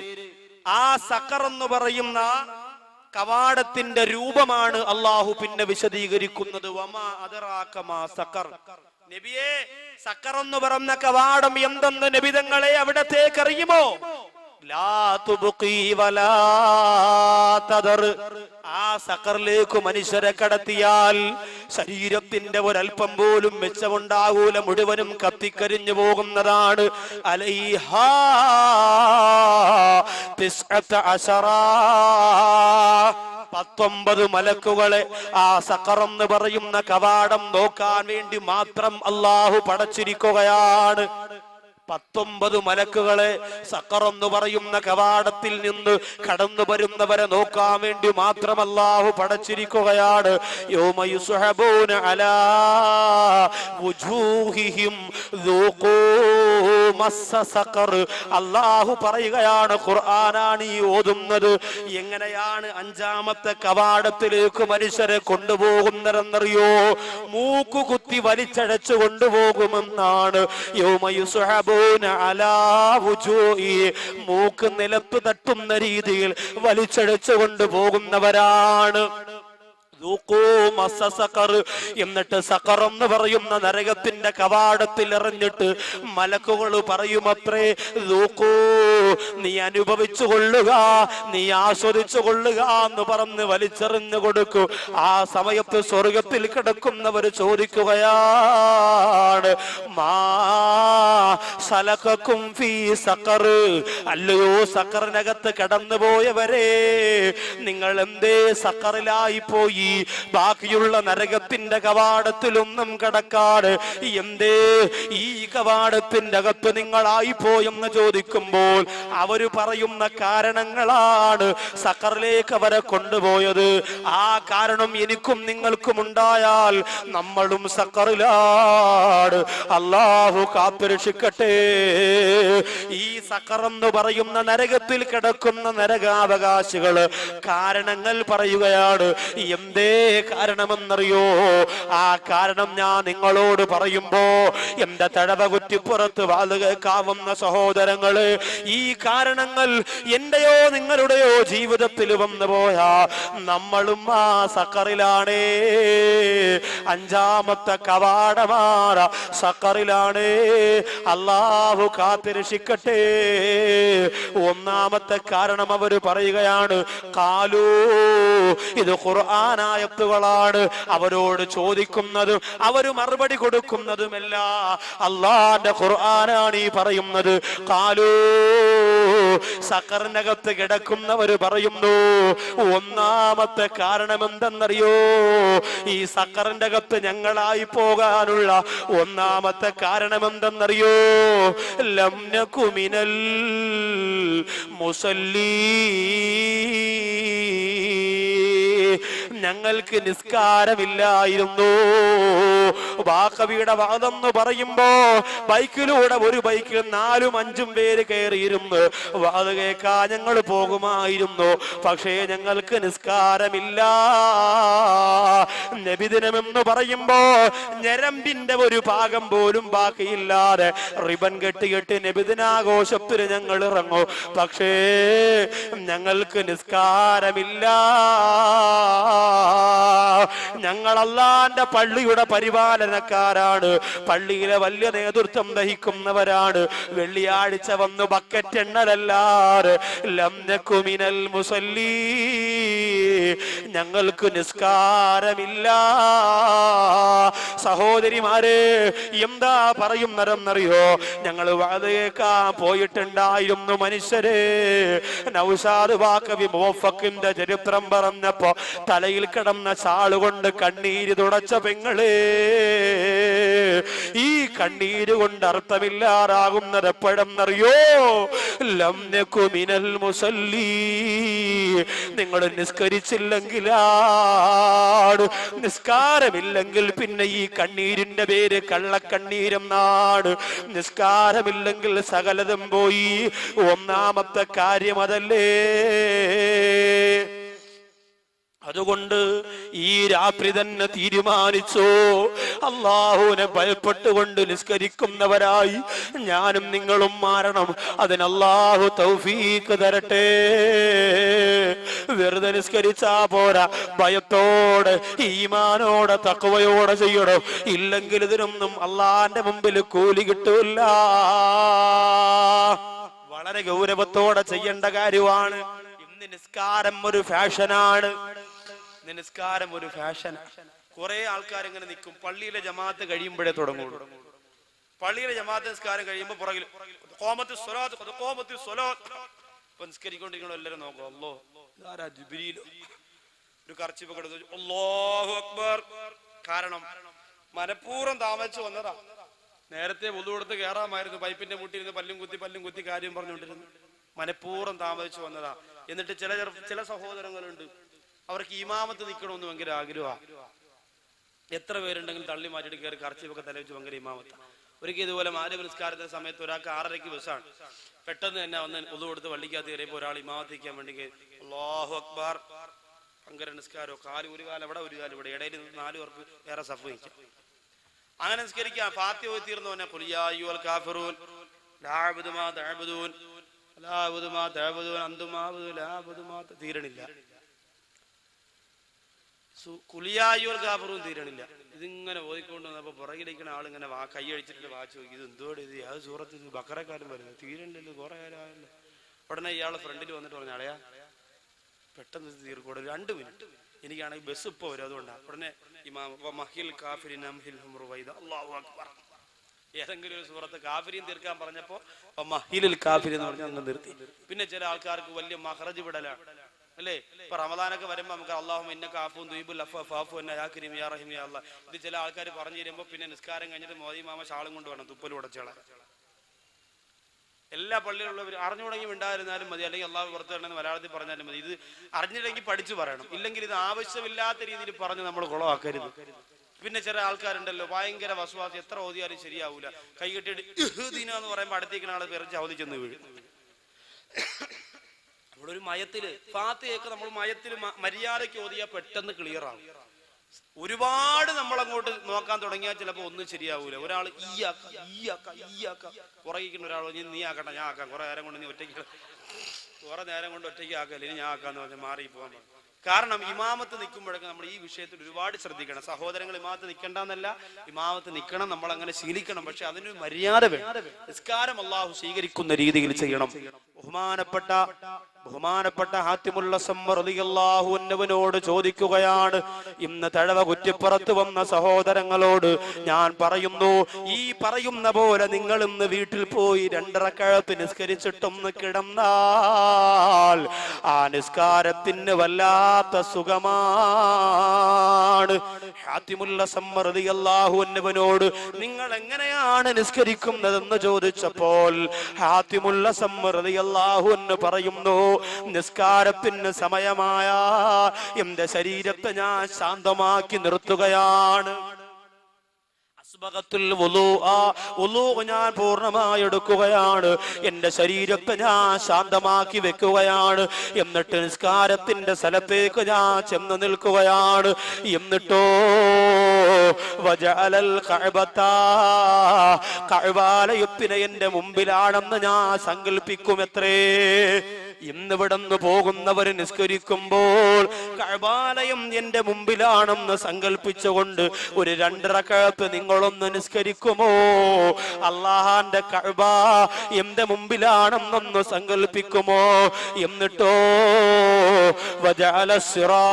[SPEAKER 1] ആ സഖർ എന്ന് പറയുന്ന കവാടത്തിന്റെ രൂപമാണ് അള്ളാഹു പിന്നെ വിശദീകരിക്കുന്നത്. വമാ അദ്റാക മാ സഖർ. നബിയെ, സഖർ എന്ന് പറയുന്ന കവാടം എന്തെന്ന് നബിതങ്ങളെ അവിടത്തേക്ക് അറിയുമോ? ലാ തുബ്ഖി വലാ തദർ. ആ സഖറിലേക്ക് മനുഷ്യരെ കടത്തിയാൽ ശരീരത്തിന്റെ ഒരൽപ്പം പോലും മെച്ചമുണ്ടാകൂല, മുഴുവനും കത്തിക്കരിഞ്ഞു പോകുന്നതാണ്. അലൈഹാ 19 മലക്കുകളെ ആ സഖർ എന്ന് പറയുന്ന കവാടം നോക്കാൻ വേണ്ടി മാത്രം അള്ളാഹു പടച്ചിരിക്കുകയാണ്. 19 മലക്കുകളെ സഖർ എന്ന് പറയുന്ന കവാടത്തിൽ നിന്ന് കടന്നു വരുന്നവരെ നോക്കാൻ വേണ്ടി മാത്രം അല്ലാഹു പടച്ചിരിക്കുകയാണ്. യൗമ യുസ്ഹബൂന അലാ വുജൂഹിഹിം ദൂഖൂ മസ്സ സഖർ. അല്ലാഹു പറയുകയാണ്, ഖുർആനാണ് ഈ ഓതുന്നത്. എങ്ങനെയാണ് അഞ്ചാമത്തെ കവാടത്തിലേക്ക് മനുഷ്യരെ കൊണ്ടുപോകുന്നതെന്നറിയോ? മൂക്കുകുത്തി വലിച്ചഴച്ചു കൊണ്ടുപോകുമെന്നാണ്. യൗമ യുസ്ഹബൂന മൂക്ക് നിലത്ത് തട്ടുന്ന രീതിയിൽ വലിച്ചഴച്ചു കൊണ്ടുപോകുന്നവരാണ്. എന്നിട്ട് സഖർ എന്ന് പറയുന്ന നരകത്തിന്റെ കവാടത്തിൽ എറിഞ്ഞിട്ട് മലക്കുകൾ പറയുമത്രേ, നീ അനുഭവിച്ചു കൊള്ളുക, നീ ആസ്വദിച്ചു കൊള്ളുക എന്ന് പറഞ്ഞ് വലിച്ചെറിഞ്ഞു കൊടുക്കൂ. ആ സമയത്ത് സ്വർഗത്തിൽ കിടക്കുന്നവർ ചോദിക്കുകയാണ്, മാ സലകക്കും ഫീ സഖർ. അല്ലയോ സഖറിനകത്ത് കടന്നുപോയവരെ, നിങ്ങൾ എന്തേ സഖറിലായി പോയി? ബാക്കിയുള്ള നരകത്തിന്റെ കവാടത്തിലൊന്നും കടക്കാതെ എന്തേ ഈ കവാടത്തിന്റെ അകത്ത് നിങ്ങളായി പോയെന്ന് ചോദിക്കുമ്പോൾ അവര് പറയുന്ന കാരണങ്ങളാണ് സഖറിലേക്ക് അവരെ കൊണ്ടുപോയത്. ആ കാരണം എനിക്കും നിങ്ങൾക്കും ഉണ്ടായാൽ നമ്മളും സഖറിലാണ്. അല്ലാഹു കാത്തുരക്ഷിക്കട്ടെ. ഈ സഖർ എന്ന് പറയുന്ന നരകത്തിൽ കിടക്കുന്ന നരകാവകാശികള് കാരണങ്ങൾ പറയുകയാണ്. എന്തേ കാരണമെന്നറിയോ? ആ കാരണം ഞാൻ നിങ്ങളോട് പറയുമ്പോ എന്റെ തഴവ കുറ്റിപ്പുറത്ത് വാത് കേൾക്കാവുന്ന സഹോദരങ്ങള്, ഈ കാരണങ്ങൾ എന്റെയോ നിങ്ങളുടെയോ ജീവിതത്തിൽ വന്നു പോയാ നമ്മളും ആ സഖറിലാണേ. അഞ്ചാമത്തെ കവാടമാറ സഖറിലാണ്. അല്ലാഹു കാത്തിരക്ഷിക്കട്ടെ. ഒന്നാമത്തെ കാരണം അവര് പറയുകയാണ്, കാലൂ ഇത് ഖുർആനാ ഖുർആനായത്തുകളാണ്. അവരോട് ചോദിക്കുന്നതും അവർ മറുപടി കൊടുക്കുന്നതുമല്ല അള്ളാന്റെ ഖുർആനാണ് ഈ പറയുന്നത്. ഖാലൂ, സഖറിനകത്ത് കിടക്കുന്നവര് പറയുന്നു, ഒന്നാമത്തെ കാരണം എന്തെന്നറിയോ? ഈ സഖറിന്റെ അകത്ത് ഞങ്ങളായി പോകാനുള്ള ഒന്നാമത്തെ കാരണം എന്തെന്നറിയോ? ലം നകു മിനൽ മുസല്ലീ, ഞങ്ങൾക്ക് നിസ്കാരമില്ലായിരുന്നു. വാക്കവിയുടെ വാദെന്ന് പറയുമ്പോ ബൈക്കിലൂടെ ഒരു ബൈക്കിൽ 4-5 പേര് കയറിയിരുന്ന് വാത് കേൾക്കാൻ ഞങ്ങൾ പോകുമായിരുന്നു. പക്ഷേ ഞങ്ങൾക്ക് നിസ്കാരമില്ല. നബിദിനമെന്ന് പറയുമ്പോ ഞരമ്പിന്റെ ഒരു ഭാഗം പോലും ബാക്കിയില്ലാതെ റിബൺ കെട്ടിയിട്ട് നബിദിനാഘോഷത്തിന് ഞങ്ങൾ ഇറങ്ങും. പക്ഷേ ഞങ്ങൾക്ക് നിസ്കാരമില്ല. ഞങ്ങൾ അല്ലാഹുവിന്റെ പള്ളിയുടെ പരിപാലനക്കാരാണ്, പള്ളിയിലെ വലിയ നേതൃത്വം വഹിക്കുന്നവരാണ്. വെള്ളിയാഴ്ച വന്ന് ബക്കറ്റ് എണ്ണലല്ലാതെ ലം നകു മിനൽ മുസല്ലീ, ഞങ്ങൾക്ക് നിസ്കാരമില്ല. സഹോദരിമാരെ, എന്താ പറയുന്നതെന്നറിയോ? ഞങ്ങൾ വാത് കേൾക്കാൻ പോയിട്ടുണ്ടായിരുന്നു മനുഷ്യരെ. നൗഷാദ് വാക്കവി മുവഫക്കിന്റെ ചരിത്രം പറഞ്ഞപ്പോ തലയിൽ കിടന്ന ഷാളുകൊണ്ട് കണ്ണീര് തുടച്ച പെങ്ങളെ, ഈ കണ്ണീര് കൊണ്ട് അർത്ഥമില്ലാതാകുന്നത് എപ്പോഴെന്നറിയോ? ലം നകു മിനൽ മുസല്ലീ, നിങ്ങൾ നിസ്കരിച്ചില്ലെങ്കിലാണ്. നിസ്കാരമില്ലെങ്കിൽ പിന്നെ ഈ കണ്ണീരിന്റെ പേര് കള്ളക്കണ്ണീരെന്നാണ്. നിസ്കാരമില്ലെങ്കിൽ സകലതും പോയി. ഒന്നാമത്തെ കാര്യം അതല്ലേ? അതുകൊണ്ട് ഈ രാത്രി തന്നെ തീരുമാനിച്ചോ, അള്ളാഹുവിനെ ഭയപ്പെട്ടുകൊണ്ട് നിസ്കരിക്കുന്നവരായി ഞാനും നിങ്ങളും മാറണം. അതിന് അള്ളാഹു തൗഫീഖ് തരട്ടെ. വെറുതെ നിസ്കരിച്ചാ പോരാ, ഭയത്തോടെ ഈമാനോടെ തഖ്വയോടെ ചെയ്യണം. ഇല്ലെങ്കിൽ ഇതിനൊന്നും അള്ളാന്റെ മുമ്പിൽ കൂലി കിട്ടൂല. വളരെ ഗൗരവത്തോടെ ചെയ്യേണ്ട കാര്യമാണ്. ഇന്ന് നിസ്കാരം ഒരു ഫാഷനാണ്. നിസ്കാരം ഒരു ഫാഷൻ. കുറെ ആൾക്കാർ ഇങ്ങനെ നിൽക്കും, പള്ളിയിലെ ജമാഅത്ത് കഴിയുമ്പോഴേ തുടങ്ങുള്ളൂ. പള്ളിയിലെ ജമാഅത്ത് നിസ്കാരം കഴിയുമ്പോൾ പുറകിൽ നിസ്കരിക്കൊണ്ടിരിക്കണോ എല്ലാവരും നോക്കോ, അല്ലോ ജിബ്രീലോ ഒരു കർച്ചിപ്പ് കിടന്നു, അല്ലാഹു അക്ബർ. കാരണം മനഃപൂർവ്വം താമസിച്ചു വന്നതാ. നേരത്തെ വുളു കൊടുത്ത് കയറാമായിരുന്നു, പൈപ്പിന്റെ മുട്ടിരുന്ന് പല്ലും കുത്തി കാര്യം പറഞ്ഞുകൊണ്ടിരുന്നു. മനഃപൂർവ്വം താമസിച്ചു വന്നതാ. എന്നിട്ട് ചില സഹോദരങ്ങളുണ്ട്, അവർക്ക് ഇമാമത്ത് നിൽക്കണമെന്ന് ഭയങ്കര ആഗ്രഹമാണ്. എത്ര പേരുണ്ടെങ്കിലും തള്ളി മാറ്റിയിട്ട് കയറി കർച്ചിപ്പൊക്കെ തലവെച്ച് ഭയങ്കര ഇമാമത്ത്. ഒരിക്കൽ ഇതുപോലെ മാനവ നിസ്കാരത്തിന്റെ സമയത്ത് ഒരാൾക്ക് 6:30 ബസ്സാണ്. പെട്ടെന്ന് തന്നെ വന്ന് വുളു കൊടുത്ത് വള്ളിക്കകത്ത് കയറിയപ്പോൾ ഒരാൾ ഇമാമത്തിക്കാൻ വേണ്ടി അല്ലാഹു അക്ബർ, ഭയങ്കര നിസ്കാരോ, കാല് ഒരു കാലം അവിടെ ഒരു കാലം ഇവിടെ, ഇടയിൽ 4 പേർക്ക് വേറെ സഫ് വഹിക്കാം. അങ്ങനെ നിസ്കരിക്കാം. ഫാത്തിഹ ഓതി തീർന്നവനെ ഖുൽ യാ അയ്യുഹൽ കാഫിറൂൻ ലാ അഅ്ബുദു മാ തഅ്ബുദൂൻ ലാ അഅ്ബുദു മാ തഅ്ബുദൂൻ അൻതും അഅ്ബുദു ലാ അഅ്ബുദു മാ തീരണില്ല. ഖുൽ യാ അയ്യുഹൽ കാഫിറൂൻ തീരണില്ല. ഇതിങ്ങനെ ഓതിക്കൊണ്ട് വന്നപ്പോൾ പുറകിലിരിക്കുന്ന ആളിങ്ങനെ കൈ അടിച്ചിട്ട് വാച്ച് നോക്കി, ഇത് എന്തോടെ ഇത് അത് സൂറത്ത് ബക്കറക്കാരും വരുന്നത് തീരണ്ടല്ലോ, കുറെ കാലമല്ലോ. ഉടനെ ഇയാൾ ഫ്രണ്ടിൽ വന്നിട്ട് പറഞ്ഞു, അളയാ പെട്ടെന്ന് തീർക്കൂടെ, 2 മിനിറ്റ്, എനിക്കാണെങ്കിൽ ബസ് ഇപ്പോൾ വരും, അതുകൊണ്ടാണ്. ഉടനെ ഏതെങ്കിലും ഒരു സൂറത്ത് കാഫിരീൻ തീർക്കാൻ പറഞ്ഞപ്പോ മഹിലിൽ കാഫിരി എന്ന് പറഞ്ഞാൽ അങ്ങ് നിർത്തി. പിന്നെ ചില ആൾക്കാർക്ക് വലിയ മഖറജ് വിടലാണ് അല്ലേ? ഇപ്പൊ റമദാനൊക്കെ വരുമ്പോ നമുക്ക് അല്ലാഹുമ്മ ഇന്നക അഫൂൻ തുഹിബ്ബുൽ അഫ്വ ഫഅഫു അന്നാ യാ കരീം യാ റഹീം യാ അല്ലാഹ്, ഇത് ചില ആൾക്കാർ പറഞ്ഞു തരുമ്പോ പിന്നെ നിസ്കാരം കഴിഞ്ഞിട്ട് മോദി മാമ ഷാളും കൊണ്ട് വേണം തുപ്പൽ ഉടച്ചോളാം. എല്ലാ പള്ളിയിലുള്ളവർ അറിഞ്ഞുടങ്ങി ഉണ്ടായിരുന്നാലും മതി, അല്ലെങ്കിൽ അള്ളാഹു പുറത്തു വരണമെന്ന് മലയാളത്തിൽ പറഞ്ഞാലും മതി. ഇത് അറിഞ്ഞില്ലെങ്കിൽ പഠിച്ചു പറയണം. ഇല്ലെങ്കിൽ ഇത് ആവശ്യമില്ലാത്ത രീതിയിൽ പറഞ്ഞ് നമ്മൾ കുളമാക്കരുത്. പിന്നെ ചില ആൾക്കാരുണ്ടല്ലോ ഭയങ്കര വസ്വാസി, എത്ര ഓതിയാലും ശരിയാവൂല. കൈ കെട്ടിയിട്ട് എന്ന് പറയുമ്പോൾ അടുത്തേക്കുന്ന ആളെ വിറച്ച് അവധി ചെന്ന് വീഴും. അവിടെ ഒരു മയത്തില് ഫാത്തിഹയൊക്കെ നമ്മൾ മയത്തിൽ മര്യാദയ്ക്ക് ഓതിയാൽ പെട്ടെന്ന് ക്ലിയർ ആവും. ഒരുപാട് നമ്മൾ അങ്ങോട്ട് നോക്കാൻ തുടങ്ങിയാൽ ചിലപ്പോൾ ഒന്നും ശരിയാവൂല. ഒരാൾ ഈയാക്ക പുറകിക്കുന്ന ഒരാൾ നീ ആക്കട്ടെ ഞാൻ ആക്കാം, കുറെ നേരം കൊണ്ട് നീ ഒറ്റയ്ക്ക് ആക്കല്ലേ, ഇനി ഞാൻ ആക്കാന്ന് പറഞ്ഞാൽ മാറി പോകാൻ. കാരണം ഇമാമത്ത് നിൽക്കുമ്പോഴൊക്കെ നമ്മൾ ഈ വിഷയത്തിൽ ഒരുപാട് ശ്രദ്ധിക്കണം. സഹോദരങ്ങൾ ഇമാമത്ത് നിൽക്കണ്ടെന്നല്ല, ഇമാമത്ത് നിൽക്കണം, നമ്മൾ അങ്ങനെ ശീലിക്കണം. പക്ഷെ അതിനൊരു മര്യാദ വേണം. നിസ്കാരം അല്ലാഹു സ്വീകരിക്കുന്ന രീതിയിൽ ചെയ്യണം. ബഹുമാനപ്പെട്ട ബഹുമാനപ്പെട്ട ഹാത്തിമുൽ അസ്സം റളിയല്ലാഹു അൻഹുവിനോട് ചോദിക്കുകയാണ്, ഇന്ന് തഴവ കുറ്റിപ്പുറത്ത് വന്ന സഹോദരങ്ങളോട് ഞാൻ പറയുന്നു, ഈ പറയുന്ന പോലെ നിങ്ങൾ ഇന്ന് വീട്ടിൽ പോയി 2 റക്അത്ത് നിസ്കരിച്ചിട്ടൊന്ന് കിടന്നാൽ ആ നിസ്കാരത്തിന് വല്ലാത്ത സുഖമാണ്. ഹാത്തിമുൽ അസ്സം റളിയല്ലാഹു അൻഹുവിനോട് നിങ്ങൾ എങ്ങനെയാണ് നിസ്കരിക്കുന്നതെന്ന് ചോദിച്ചപ്പോൾ ഹാത്തിമുൽ അസ്സം റളിയല്ലാഹു അൻഹു പറയുന്നു, നിസ്കാരത്തിന് സമയമായ എന്റെ ശരീരത്തെ ഞാൻ ശാന്തമാക്കി നിർത്തുകയാണ്. ഞാൻ പൂർണ്ണമായി എടുക്കുകയാണ്, എന്റെ ശരീരത്തെ ഞാൻ ശാന്തമാക്കി വെക്കുകയാണ്. എന്നിട്ട് നിസ്കാരത്തിന്റെ സ്ഥലത്തേക്ക് ഞാൻ ചെന്ന് നിൽക്കുകയാണ്. എന്നിട്ടോ കഅബാലയത്തിനെ എന്റെ മുമ്പിലാണെന്ന് ഞാൻ സങ്കല്പിക്കുമത്രേ. ഇന്നിവിടന്ന് പോകുന്നവർ നിസ്കരിക്കുമ്പോൾ കഅബാലയം എന്റെ മുമ്പിലാണെന്ന് സങ്കല്പിച്ചുകൊണ്ട് ഒരു 2 റക്അത്ത് നിങ്ങളൊന്ന് നിസ്കരിക്കുമോ? അല്ലാഹുവിന്റെ കഅബ എന്റെ മുമ്പിലാണെന്നൊന്ന് സങ്കല്പിക്കുമോ? എന്നിട്ടോ വജഅല സിറാത്ത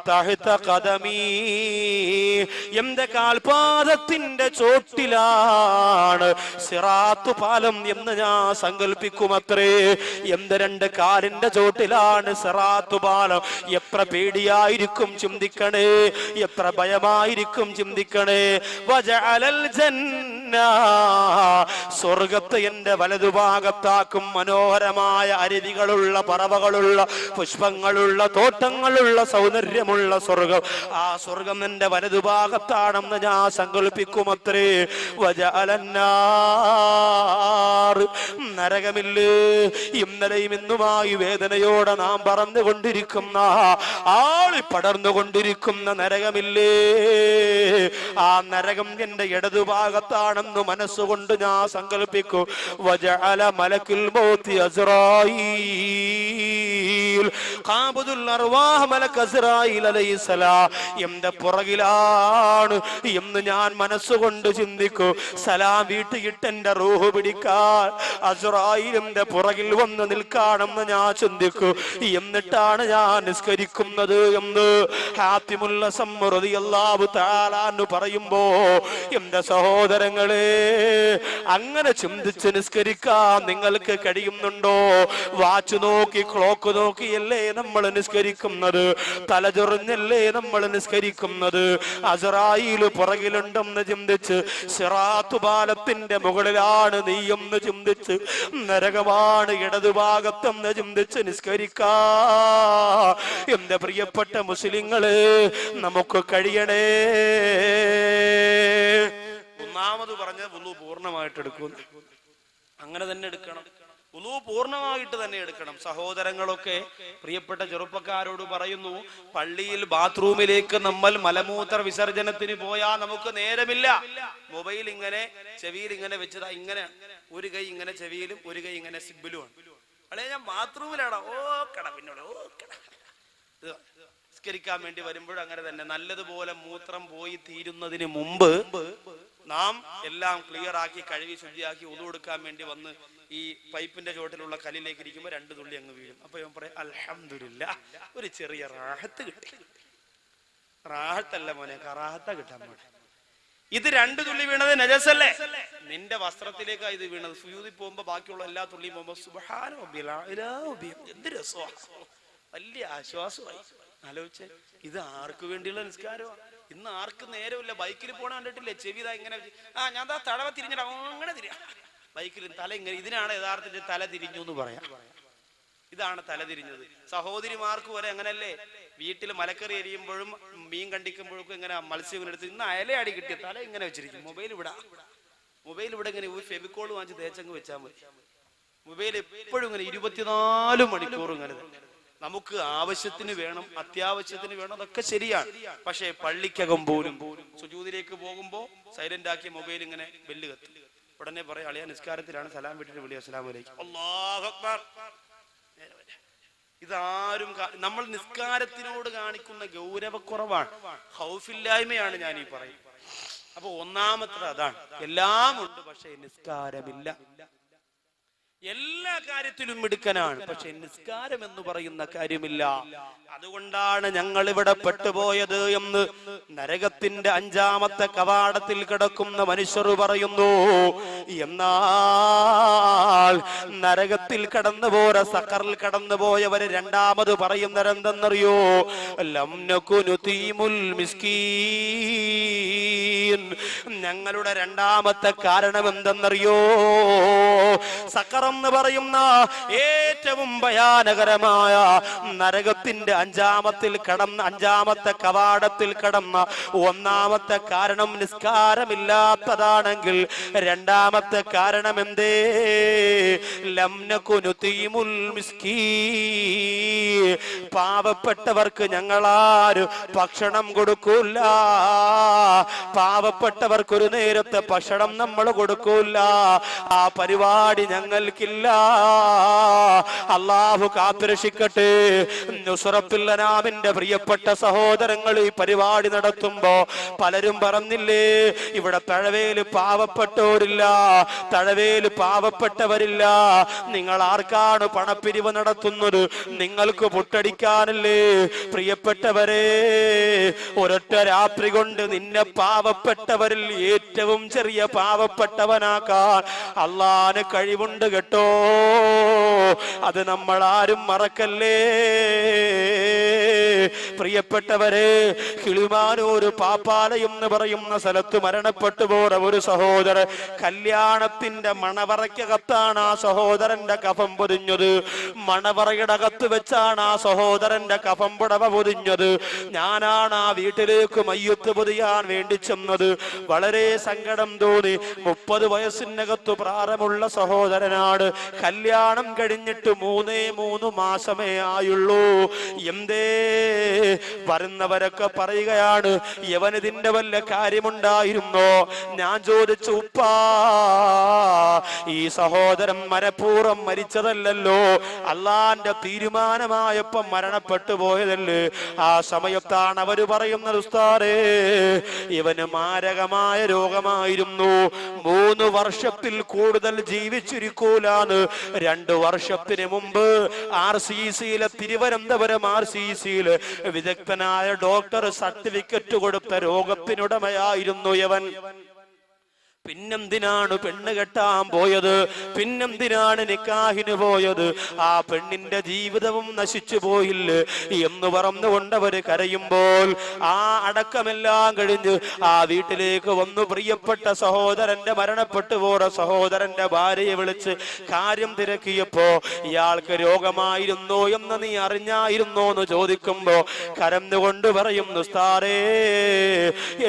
[SPEAKER 1] തഹ്ത ഖദമീ, എന്റെ കാൽപാദത്തിന്റെ ചോട്ടിലാണ് സിറാത്ത് പാലം എന്ന് ഞാൻ സങ്കല്പിക്കുമത്രേ. എന്റെ 2 കാലിന്റെ ചോട്ടിലാണ് സിറാത്ത് പാലം. എത്ര പേടിയായിരിക്കും ചിന്തിക്കണേ, എത്ര ഭയമായിരിക്കും ചിന്തിക്കണേ. വജഅലൽ ജന്ന, സ്വർഗത്തെ എന്റെ വലതുഭാഗത്താക്കും. മനോഹരമായ അരുവികളുള്ള, പറവകളുള്ള, പുഷ്പങ്ങളുള്ള, തോട്ടങ്ങളുള്ള, സൗന്ദര്യമുള്ള സ്വർഗം. ആ സ്വർഗം എന്റെ വലതുഭാഗത്താണെന്ന് ഞാൻ സങ്കല്പിക്കുമത്രേ. വജഅലന്നാർ, നരകമില്ലേ, ഇന്നലെയും ഇന്നുമായി വേദനയോടെ നാം പറന്നുകൊണ്ടിരിക്കുന്ന, ആളി പടർന്നുകൊണ്ടിരിക്കുന്ന നരകമില്ലേ, ആ നരകം എന്റെ ഇടതുഭാഗത്താണെന്ന് മനസ്സുകൊണ്ട് ഞാൻ സങ്കല്പിക്കും. വജഅല മലക്കുൽ മൗത്തി അസ്റായീൽ, ഖാബിദുൽ അർവാഹ് മലക്ക് അസ്റായീൽ അലൈഹിസ്സലാം എന്റെ പുറകിലാണ് എന്ന് ഞാൻ മനസ്സുകൊണ്ട് ചിന്തിക്കും. സലാം വീട്ടിയിട്ട് എന്റെ റൂഹ് പിടിക്കാൻ അസ്റായീലിന്റെ പുറകിൽ വന്ന് നിൽക്കാണെന്ന് ഞാൻ ചിന്തിക്കും. എന്നിട്ടാണ് ഞാൻ നിസ്കരിക്കുന്നത് എന്ന് ഹാത്തിമുൽ അസ്സം റളിയല്ലാഹു തആല അൻഹു പറയുമ്പോ, എന്റെ സഹോദരങ്ങളെ, അങ്ങനെ ചിന്തിച്ച് നിസ്കരിക്കാൻ നിങ്ങൾക്ക് കഴിയുന്നുണ്ടോ? വാച്ച് നോക്കി, ക്ലോക്ക് നോക്കിയല്ലേ നമ്മൾ നിസ്കരിക്കുന്നത്? തലചൊറിഞ്ഞല്ലേ നമ്മൾ നിസ്കരിക്കുന്നത്? അസ്റായീൽ പുറകിലുണ്ടെന്ന് ചിന്തിച്ച്, സിറാത്ത് പാലത്തിന്റെ മുകളിലാണ് നീയെന്ന് ചിന്തിച്ച്, നരകമാണ് ഇടതുഭാഗത്തെന്ന് ചിന്തിച്ച് നിസ്കരിക്കാ എന്റെ പ്രിയപ്പെട്ട മുസ്ലിങ്ങളെ, നമുക്ക് കഴിയണേ. ഒന്നാമത് പറഞ്ഞ വുളു പൂർണ്ണമായിട്ട് എടുക്കും. അങ്ങനെ തന്നെ എടുക്കണം. വുളു പൂർണ്ണമായിട്ട് തന്നെ എടുക്കണം. സഹോദരങ്ങളൊക്കെ, പ്രിയപ്പെട്ട ചെറുപ്പക്കാരോട് പറയുന്നു, പള്ളിയിൽ ബാത്റൂമിലേക്ക് നമ്മൾ മലമൂത്ര വിസർജനത്തിന് പോയാൽ നമുക്ക് നേരമില്ല. മൊബൈൽ ഇങ്ങനെ ചെവിയിൽ ഇങ്ങനെ വെച്ചതാ, ഇങ്ങനെ ഒരു കൈ ഇങ്ങനെ ചെവിയിലും ഒരു കൈ ഇങ്ങനെ സിബിലുമാണ്. അല്ലെ ഞാൻ ബാത്റൂമിലാടാ, ഓ കട പിന്നോട്, ഓ കട. നിസ്കരിക്കാൻ വേണ്ടി വരുമ്പോഴും അങ്ങനെ തന്നെ. നല്ലതുപോലെ മൂത്രം പോയി തീരുന്നതിന് മുമ്പ് നാം എല്ലാം ക്ലിയർ ആക്കി കഴുകി ശുചിയാക്കി ഉളു എടുക്കാൻ വേണ്ടി വന്ന് ഈ പൈപ്പിന്റെ ചോട്ടിലുള്ള കല്ലിലേക്ക് ഇരിക്കുമ്പോൾ 2 തുള്ളി അങ്ങ് വീഴും. അപ്പൊ ഞാൻ പറയാം, അൽഹംദുലില്ലാ, ഒരു ചെറിയ റാഹത്ത് കിട്ടി. റാഹത്തല്ല മോനെ, കറാഹത്ത കിട്ടാൻ പോട്ടെ. ഇത് 2 തുള്ളി വീണത് നജസല്ലേ? നിന്റെ വസ്ത്രത്തിലേക്കാ ഇത് വീണത്. സുജൂദിൽ പോകുമ്പോ ബാക്കിയുള്ള എല്ലാ തുള്ളിയും പോകുമ്പോ സുബ്ഹാന റബ്ബിൽ അഅ്ലാ, എന്ത് രസമാണ്, വലിയ ആശ്വാസമായി. ആലോചിച്ചേ, ഇത് ആർക്ക് വേണ്ടിയുള്ള നിസ്കാരമാണ്? ഇന്ന് ആർക്ക് നേരമില്ല. ബൈക്കിൽ പോണ കണ്ടിട്ടില്ലേ, ചെവിതാ ഇങ്ങനെ, ഞാൻ തടവ തിരിഞ്ഞിട്ട് അങ്ങനെ തിരിയാ, ബൈക്കിൽ തല ഇങ്ങനെ. ഇതിനാണ് യഥാർത്ഥത്തിൽ തല തിരിഞ്ഞു എന്ന് പറയാം. ഇതാണ് തല തിരിഞ്ഞത്. സഹോദരിമാർക്ക് വരെ അങ്ങനല്ലേ, വീട്ടിൽ മലക്കറി എരിയുമ്പോഴും മീൻ കണ്ടിക്കുമ്പോഴൊക്കെ ഇങ്ങനെ മത്സ്യം ഇങ്ങനെ എടുത്ത്, ഇന്ന് അയലയാടി കിട്ടിയ തല ഇങ്ങനെ വെച്ചിരിക്കും. മൊബൈൽ ഇവിടെ ഇങ്ങനെ ഫെവിക്കോൾ വാങ്ങിച്ച് തേച്ചങ്ങ് വെച്ചാൽ മതി. മൊബൈൽ എപ്പോഴും ഇങ്ങനെ 24 മണിക്കൂറും ഇങ്ങനെ. നമുക്ക് ആവശ്യത്തിന് വേണം, അത്യാവശ്യത്തിന് വേണം, അതൊക്കെ ശരിയാണ്. പക്ഷെ പള്ളിക്കകം പോലും സുജൂദിലേക്ക് പോകുമ്പോ സൈലന്റ് ആക്കിയ മൊബൈൽ ഇങ്ങനെ ബെല്ല് കത്തും. ഉടനെ പറയാം, അളിയാ നിസ്കാരത്തിലാണ്, സലാം വിട്ടിട്ട് വിളി, അസ്സലാമു അലൈക്കും, അല്ലാഹു അക്ബർ. ഇതാരും നമ്മൾ നിസ്കാരത്തിനോട് കാണിക്കുന്ന ഗൗരവക്കുറവാണ്, ഖൗഫില്ലായ്മയാണ് ഞാൻ ഈ പറയുന്നത്. അപ്പൊ ഒന്നാമത്തെ അതാണ്. എല്ലാം ഉണ്ട്, പക്ഷെ നിസ്കാരമില്ല. എല്ലാ കാര്യത്തിലും മിടുക്കനാണ്, പക്ഷെ നിസ്കാരം എന്ന് പറയുന്ന കാര്യമില്ല. അതുകൊണ്ടാണ് ഞങ്ങൾ ഇവിടെ പെട്ടുപോയത് എന്ന് നരകത്തിന്റെ 5ാമത്തെ കവാടത്തിൽ കിടക്കുന്ന മനുഷ്യർ പറയുന്നു. എന്നാൽ നരകത്തിൽ കടന്നുപോയ, സഖറിൽ കടന്നുപോയവര് രണ്ടാമത് പറയുന്നവരെന്തെന്നറിയോ? ലം നകുനു തീമുൽ മിസ്കീൻ. ഞങ്ങളുടെ രണ്ടാമത്തെ കാരണം എന്തെന്നറിയോ? സഖർ എന്ന് പറയുന്ന ഏറ്റവും ഭയാനകരമായ നരകത്തിന്റെ 5ാമത്തെ കവാടത്തിൽ കടന്ന 1ാമത്തെ കാരണം നിസ്കാരമില്ലാത്തതാണെങ്കിൽ, രണ്ടാമത്തെ കാരണം എന്തേ? ലം നകുനു തീമുൽ മിസ്കീൻ. പാവപ്പെട്ടവർക്ക് ഞങ്ങളാരും ഭക്ഷണം കൊടുക്കൂല. പാവപ്പെട്ടവർക്ക് ഒരു നേരത്തെ ഭക്ഷണം നമ്മൾ കൊടുക്കൂല. ആ പരിപാടി ഞങ്ങൾക്കില്ല. അല്ലാഹു കാത്തുരക്ഷിക്കട്ടെ. നുസ്റത്തുൽ അനാമിന്റെ പ്രിയപ്പെട്ട സഹോദരങ്ങൾ ഈ പരിപാടി നടത്തുമ്പോ പലരും പറഞ്ഞില്ലേ, ഇവിടെ തഴവേല് പാവപ്പെട്ടവരില്ല, തഴവേല് പാവപ്പെട്ടവരില്ല. നിങ്ങൾ ആർക്കാണ് പണപ്പിരിവ് നടത്തുന്നത്? നിങ്ങൾക്ക് പുട്ടടിക്കാനല്ലേ? പ്രിയപ്പെട്ടവരെ, ഒരൊറ്റ രാത്രി കൊണ്ട് നിന്നെ പാവപ്പെട്ടവരിൽ ഏറ്റവും ചെറിയ പാവപ്പെട്ടവനാക്കാൻ അള്ളാന് കഴിവുണ്ട് കേട്ടോ. അത് നമ്മൾ ആരും മറക്കല്ലേ. പ്രിയപ്പെട്ടവരെ, കിളിമാനൂർ പാപ്പാലയം എന്ന് പറയുന്ന സ്ഥലത്ത് മരണപ്പെട്ടു പോയ ഒരു സഹോദരൻ, കല്യാണത്തിന്റെ മണവറയ്ക്കകത്താണ് ആ സഹോദരന്റെ കഫം പൊതിഞ്ഞത്. മണവറയുടെ അകത്ത് വെച്ചാണ് ആ സഹോദരന്റെ കഫം പുടവ പൊതിഞ്ഞത്. ഞാനാണ് ആ വീട്ടിലേക്ക് മയ്യത്ത് പൊതിയാൻ വേണ്ടി ചെന്നത്. വളരെ സങ്കടം തോന്നി. 30 വയസ്സിനകത്ത് പ്രായമുള്ള സഹോദരനാണ്. കല്യാണം കഴിഞ്ഞിട്ട് 3 മാസമേ ആയുള്ളൂ. എന്തേ? വരുന്നവരൊക്കെ പറയുകയാണ്, യവനിതിന്റെ വല്ല കാര്യമുണ്ടായിരുന്നോ? ഞാൻ ചോദിച്ചു, ഉപ്പാ, ഈ സഹോദരൻ മനഃപൂർവ്വം മരിച്ചതല്ലല്ലോ, അള്ളാന്റെ തീരുമാനമായപ്പോ മരണപ്പെട്ടു പോയതല്ലേ. ആ സമയത്താണ് അവര് പറയുന്നത്, ഉസ്താദേ, ഇവന് മാരകമായ രോഗമായിരുന്നു, 3 വർഷത്തിൽ കൂടുതൽ ജീവിച്ചിരിക്കൂലാന്ന് 2 വർഷത്തിന് മുമ്പ് RCCയിലെ, തിരുവനന്തപുരം RCCയില് വിദഗ്ധനായ ഡോക്ടർ സർട്ടിഫിക്കറ്റ് കൊടുത്ത രോഗത്തിനുടമയായിരുന്നു യവൻ. പിന്നെന്തിനാണ് പെണ്ണ് കെട്ടാൻ പോയത്? പിന്നെന്തിനാണ് നിക്കാഹിന് പോയത്? ആ പെണ്ണിന്റെ ജീവിതവും നശിച്ചു പോയില്ലേ എന്ന് പറഞ്ഞുകൊണ്ടവര് കരയുമ്പോൾ, ആ അടക്കമെല്ലാം കഴിഞ്ഞ് ആ വീട്ടിലേക്ക് വന്നു. പ്രിയപ്പെട്ട സഹോദരന്റെ, മരണപ്പെട്ടു പോയ സഹോദരന്റെ ഭാര്യയെ വിളിച്ച് കാര്യം തിരക്കിയപ്പോ, ഇയാൾക്ക് രോഗമായിരുന്നോ എന്ന് നീ അറിഞ്ഞായിരുന്നോ എന്ന് ചോദിക്കുമ്പോ കരഞ്ഞുകൊണ്ട് പറയുന്നു, ഉസ്താദേ,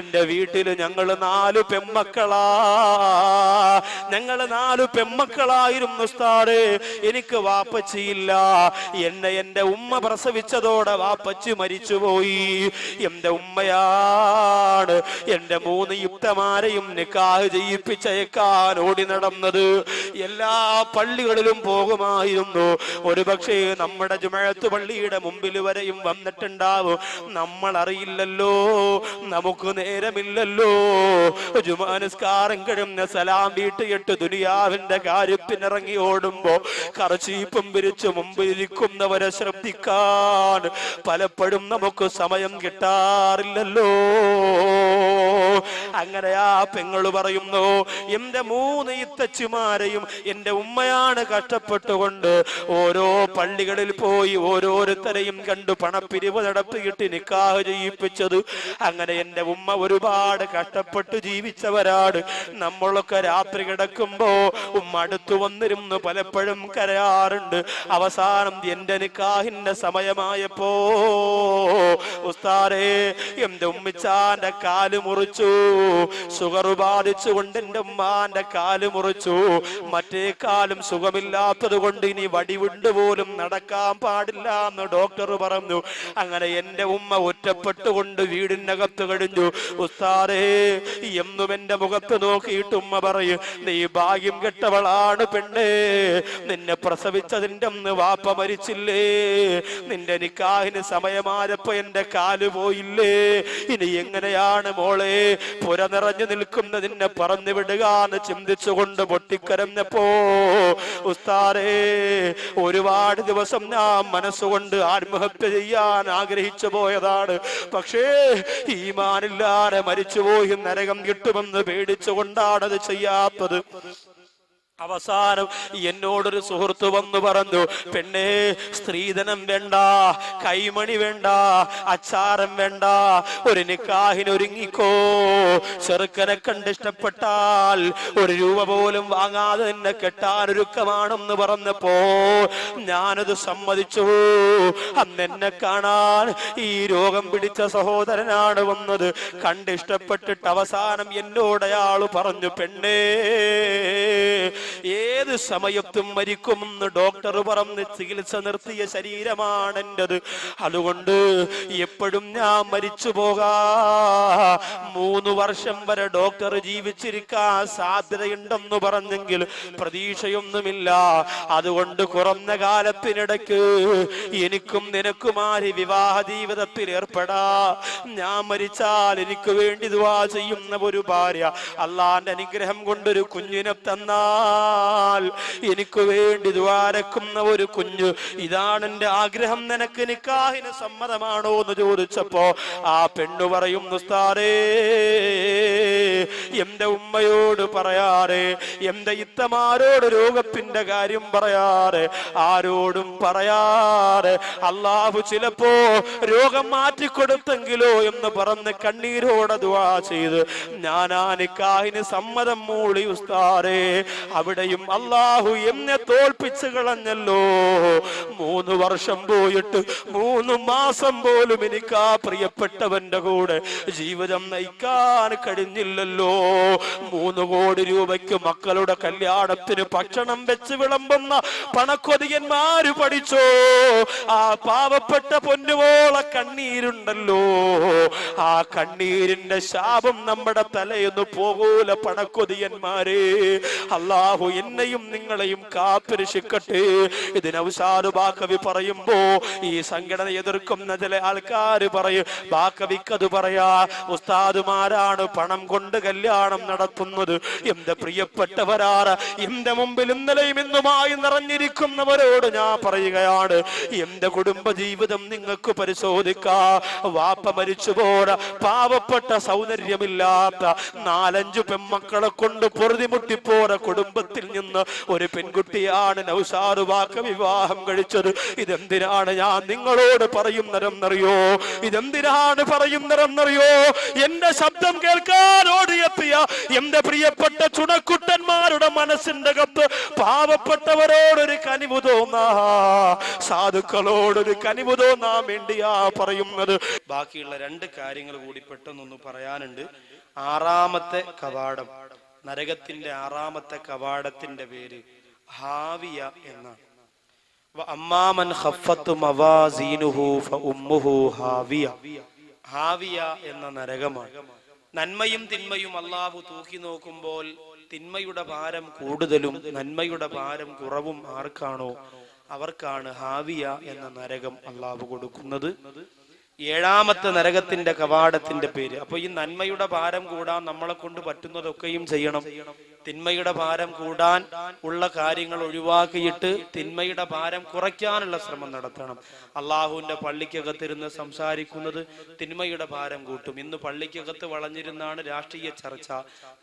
[SPEAKER 1] എന്റെ വീട്ടില് ഞങ്ങള് 4 പെൺമക്കളാ. ഞങ്ങള് 4 പെൺമക്കളായിരുന്നു ഉസ്താദേ. എനിക്ക് വാപ്പച്ചിയില്ല. എന്റെ ഉമ്മ പ്രസവിച്ചതോടെ വാപ്പച്ചി മരിച്ചുപോയി. എന്റെ ഉമ്മയാണ് എന്റെ 3 യുക്തമാരെയും നിക്കാഹ് ചെയ്യിപ്പിച്ചേക്കാൻ ഓടി നടന്നത്. എല്ലാ പള്ളികളിലും പോകുമായിരുന്നു. ഒരുപക്ഷെ നമ്മുടെ ജുമഅത്ത് പള്ളിയുടെ മുമ്പിൽ വരെയും വന്നിട്ടുണ്ടാവും. നമ്മൾ അറിയില്ലല്ലോ, നമുക്ക് നേരമില്ലല്ലോ. ജുമാ നിസ്കാരം കഴിഞ്ഞ സലാം വീട്ടിയിട്ട് ദുനിയാവിന്റെ കാര്യത്തിനിറങ്ങി ഓടുമ്പോ കർച്ചീപ്പും പിരിച്ചു മുമ്പിലിരിക്കുന്നവരെ ശ്രദ്ധിക്കാൻ പലപ്പോഴും നമുക്ക് സമയം കിട്ടാറില്ലല്ലോ. അങ്ങനെ ആ പെങ്ങള് പറയുന്നു, എന്റെ 3 ഇത്തച്ചിമാരെയും എന്റെ ഉമ്മയാണ് കഷ്ടപ്പെട്ടുകൊണ്ട് ഓരോ പള്ളികളിൽ പോയി ഓരോരുത്തരെയും കണ്ടു പണപ്പിരിവ് നടത്തിയിട്ട് നിക്കാഹ് ചെയ്യിപ്പിച്ചത്. അങ്ങനെ എന്റെ ഉമ്മ ഒരുപാട് കഷ്ടപ്പെട്ട് ജീവിച്ചവരാണ്. നമ്മളൊക്കെ രാത്രി കിടക്കുമ്പോ ഉമ്മ അടുത്തു വന്നിരുന്നു പലപ്പോഴും കരയാറുണ്ട്. അവസാനം എന്റെ നിക്കാഹിന്റെ സമയമായപ്പോ, ഉസ്താദേ, എന്റെ ഉമ്മിച്ചാന്റെ കാല് മുറിച്ചു. ഷുഗർ ബാധിച്ചുകൊണ്ട് എന്റെ ഉമ്മാന്റെ കാല് മുറിച്ചു. മറ്റേ കാലും സുഖമില്ലാത്തത് കൊണ്ട് ഇനി വടിവിണ്ട് പോലും നടക്കാൻ പാടില്ല എന്ന് ഡോക്ടർ പറഞ്ഞു. അങ്ങനെ എന്റെ ഉമ്മ ഒറ്റപ്പെട്ടുകൊണ്ട് വീടിനകത്ത് കഴിഞ്ഞു. ഉസ്താദേ, എന്നും എന്റെ മുഖത്ത് നോക്കിയിട്ട് ഉമ്മ പറയും, നീ ഭാഗ്യം കെട്ടവളാണ് പെണ്ണേ. നിന്നെ പ്രസവിച്ചതിന്റെ അന്ന് വാപ്പ മരിച്ചില്ലേ? നിന്റെ നിക്കാഹിന് സമയമായപ്പോ എന്റെ കാല് പോയില്ലേ? ഇനി എങ്ങനെയാണ് മോളെ പുര നിറഞ്ഞു നിൽക്കുന്ന നിന്നെ പറഞ്ഞു വിടുക എന്ന് ചിന്തിച്ചുകൊണ്ട് പൊട്ടിക്കരഞ്ഞപ്പോ ഉസ്താദേ ഒരുപാട് ദിവസം ഞാൻ മനസ്സുകൊണ്ട് ആത്മഹത്യ ചെയ്യാൻ ആഗ്രഹിച്ചു പോയതാണ്. പക്ഷേ ഈമാനില്ലാതെ മരിച്ചുപോയി നരകം കിട്ടുമെന്ന് പേടിച്ചുകൊണ്ടാണ് അത് ചെയ്യാത്തത്. അവസാനം എന്നോടൊരു സുഹൃത്ത് വന്നു പറഞ്ഞു, പെണ്ണേ സ്ത്രീധനം വേണ്ട, കൈമണി വേണ്ട, അച്ചാരം വേണ്ട, ഒരു നിക്കാഹിന് ഒരുങ്ങിക്കോ. ചെറുക്കനെ കണ്ടിഷ്ടപ്പെട്ടാൽ 1 രൂപ പോലും വാങ്ങാതെ നിന്നെ കെട്ടാനൊരുക്കമാണെന്ന് പറഞ്ഞപ്പോ ഞാനത് സമ്മതിച്ചു. അന്ന് എന്നെ കാണാൻ ഈ രോഗം പിടിച്ച സഹോദരനാണ് വന്നത്. കണ്ടിഷ്ടപ്പെട്ടിട്ട് അവസാനം എന്നോട് അയാൾ പറഞ്ഞു, പെണ്ണേ ഏത് സമയത്തും മരിക്കുമെന്ന് ഡോക്ടർ പറഞ്ഞ് ചികിത്സ നിർത്തിയ ശരീരമാണ് എന്റേത്. അതുകൊണ്ട് എപ്പോഴും ഞാൻ മരിച്ചു പോകാ. 3 വർഷം വരെ ഡോക്ടർ ജീവിച്ചിരിക്കാൻ സാധ്യതയുണ്ടെന്ന് പറഞ്ഞെങ്കിൽ പ്രതീക്ഷയൊന്നുമില്ല. അതുകൊണ്ട് കുറഞ്ഞ കാലത്തിനിടയ്ക്ക് എനിക്കും നിനക്കുമാരി വിവാഹ ജീവിതത്തിൽ ഏർപ്പെടാ. ഞാൻ മരിച്ചാൽ എനിക്ക് വേണ്ടി ദുആ ചെയ്യുന്ന ഒരു ഭാര്യ, അള്ളാന്റെ അനുഗ്രഹം കൊണ്ടൊരു കുഞ്ഞിനെ തന്നാ എനിക്ക് വേണ്ടി ദ്വാരക്കുന്ന ഒരു കുഞ്ഞ്, ഇതാണ് എന്റെ ആഗ്രഹം. നിനക്ക് നിക്കാഹിന് സമ്മതമാണോ എന്ന് ചോദിച്ചപ്പോ ആ പെണ്ണു പറയും, ഉസ്താദേ എന്റെ ഉമ്മയോട് പറയാറ്, എന്റെ ഇത്തമാരോട് രോഗത്തിന്റെ കാര്യം പറയാറ്, ആരോടും പറയാറ്. അള്ളാഹു ചിലപ്പോ രോഗം മാറ്റിക്കൊടുത്തെങ്കിലോ എന്ന് പറഞ്ഞ് കണ്ണീരോടെ ദുആ ചെയ്ത് ഞാൻ ആ നിക്കാഹിന് സമ്മതം മൂളി ഉസ്താദേ. അവിടെയും അള്ളാഹു എന്നെ തോൽപ്പിച്ചു കളഞ്ഞല്ലോ. 3 വർഷം പോയിട്ട് 3 മാസം പോലും എനിക്ക് ആ പ്രിയപ്പെട്ടവന്റെ കൂടെ ജീവിതം നയിക്കാൻ കഴിഞ്ഞില്ലല്ലോ. 3 കോടി രൂപയ്ക്ക് മക്കളുടെ കല്യാണത്തിന് ഭക്ഷണം വെച്ച് വിളമ്പുന്ന പണക്കൊതിയന്മാര് പഠിച്ചോ. ആ പാവപ്പെട്ട പൊന്നുപോള കണ്ണീരുണ്ടല്ലോ, ആ കണ്ണീരിന്റെ ശാപം നമ്മുടെ തലയൊന്ന് പോകൂല പണക്കൊതിയന്മാരെ. അല്ലാഹു എന്നെയും നിങ്ങളെയും കാത്തുരക്ഷിക്കട്ടെ. ഇതിന് ഔസാദ് ബാക്കവി പറയുമ്പോ ഈ സംഘടന എതിർക്കുന്ന ചില ആൾക്കാർ പറയും, ബാക്കവിക്കത് പറയാ ഉസ്താദുമാരാണ് പണം കൊണ്ട് കല്യാണം നടത്തുന്നത്. എന്റെ പ്രിയപ്പെട്ടവരാണ്, എന്റെ മുമ്പിൽ ഇന്നലെയും ഇന്നുമായി നിറഞ്ഞിരിക്കുന്നവരോട് ഞാൻ പറയുകയാണ്, എന്റെ കുടുംബ ജീവിതം നിങ്ങൾക്ക് പരിശോധിക്കാ. വാപ്പ മരിച്ചുപോര പാവപ്പെട്ട സൗന്ദര്യമില്ലാത്ത 4-5 പെൺമക്കളെ കൊണ്ട് പൊറുതിമുട്ടിപ്പോര കുടുംബത്തിൽ നിന്ന് ഒരു പെൺകുട്ടിയാണ് നൗസാദ് ബാക്ക വിവാഹം കഴിച്ചത്. ഇതെന്തിനാണ് ഞാൻ നിങ്ങളോട് പറയുന്നതെന്നറിയോ? ഇതെന്തിനാണ് പറയുന്നതെന്നറിയോ? എന്റെ ശബ്ദം കേൾക്കാൻ ഓടിയെത്തിയ എന്റെ പ്രിയപ്പെട്ട ചുണക്കുട്ടന്മാരുടെ മനസ്സിന്റെ അകത്ത് പാവപ്പെട്ടവരോടൊരു കനിവ് തോന്നാ, സാധുക്കളോടൊരു കനിവ് തോന്നാൻ വേണ്ടിയാ പറയുന്നത്. ബാക്കിയുള്ള 2 കാര്യങ്ങൾ കൂടി പെട്ടെന്നൊന്ന് പറയാനുണ്ട്. 6ാമത്തെ കവാടം, നരകത്തിന്റെ 6ാമത്തെ കവാടത്തിന്റെ പേര് ഹാവിയ എന്നാണ്. അമ്മാമൻ ഖഫ്ഫത്ത് മവാസീനുഹു ഫഉമ്മുഹു ഹാവിയ. ഹാവിയ എന്ന നരകമാണ്. നന്മയും തിന്മയും അല്ലാഹു തൂക്കി നോക്കുമ്പോൾ തിന്മയുടെ ഭാരം കൂടുതലും നന്മയുടെ ഭാരം കുറവും ആർക്കാണോ അവർക്കാണ് ഹാവിയ എന്ന നരകം അല്ലാഹു കൊടുക്കുന്നത്. 7ാമത്തെ നരകത്തിന്റെ കവാടത്തിന്റെ പേര്. അപ്പൊ ഈ നന്മയുടെ ഭാരം കൂടാൻ നമ്മളെ കൊണ്ട് പറ്റുന്നതൊക്കെയും ചെയ്യണം. തിന്മയുടെ ഭാരം കൂടാൻ ഉള്ള കാര്യങ്ങൾ ഒഴിവാക്കിയിട്ട് തിന്മയുടെ ഭാരം കുറയ്ക്കാനുള്ള ശ്രമം നടത്തണം. അള്ളാഹുവിന്റെ പള്ളിക്കകത്തിരുന്ന് സംസാരിക്കുന്നത് തിന്മയുടെ ഭാരം കൂട്ടും. ഇന്ന് പള്ളിക്കകത്ത് വളഞ്ഞിരുന്നാണ് രാഷ്ട്രീയ ചർച്ച,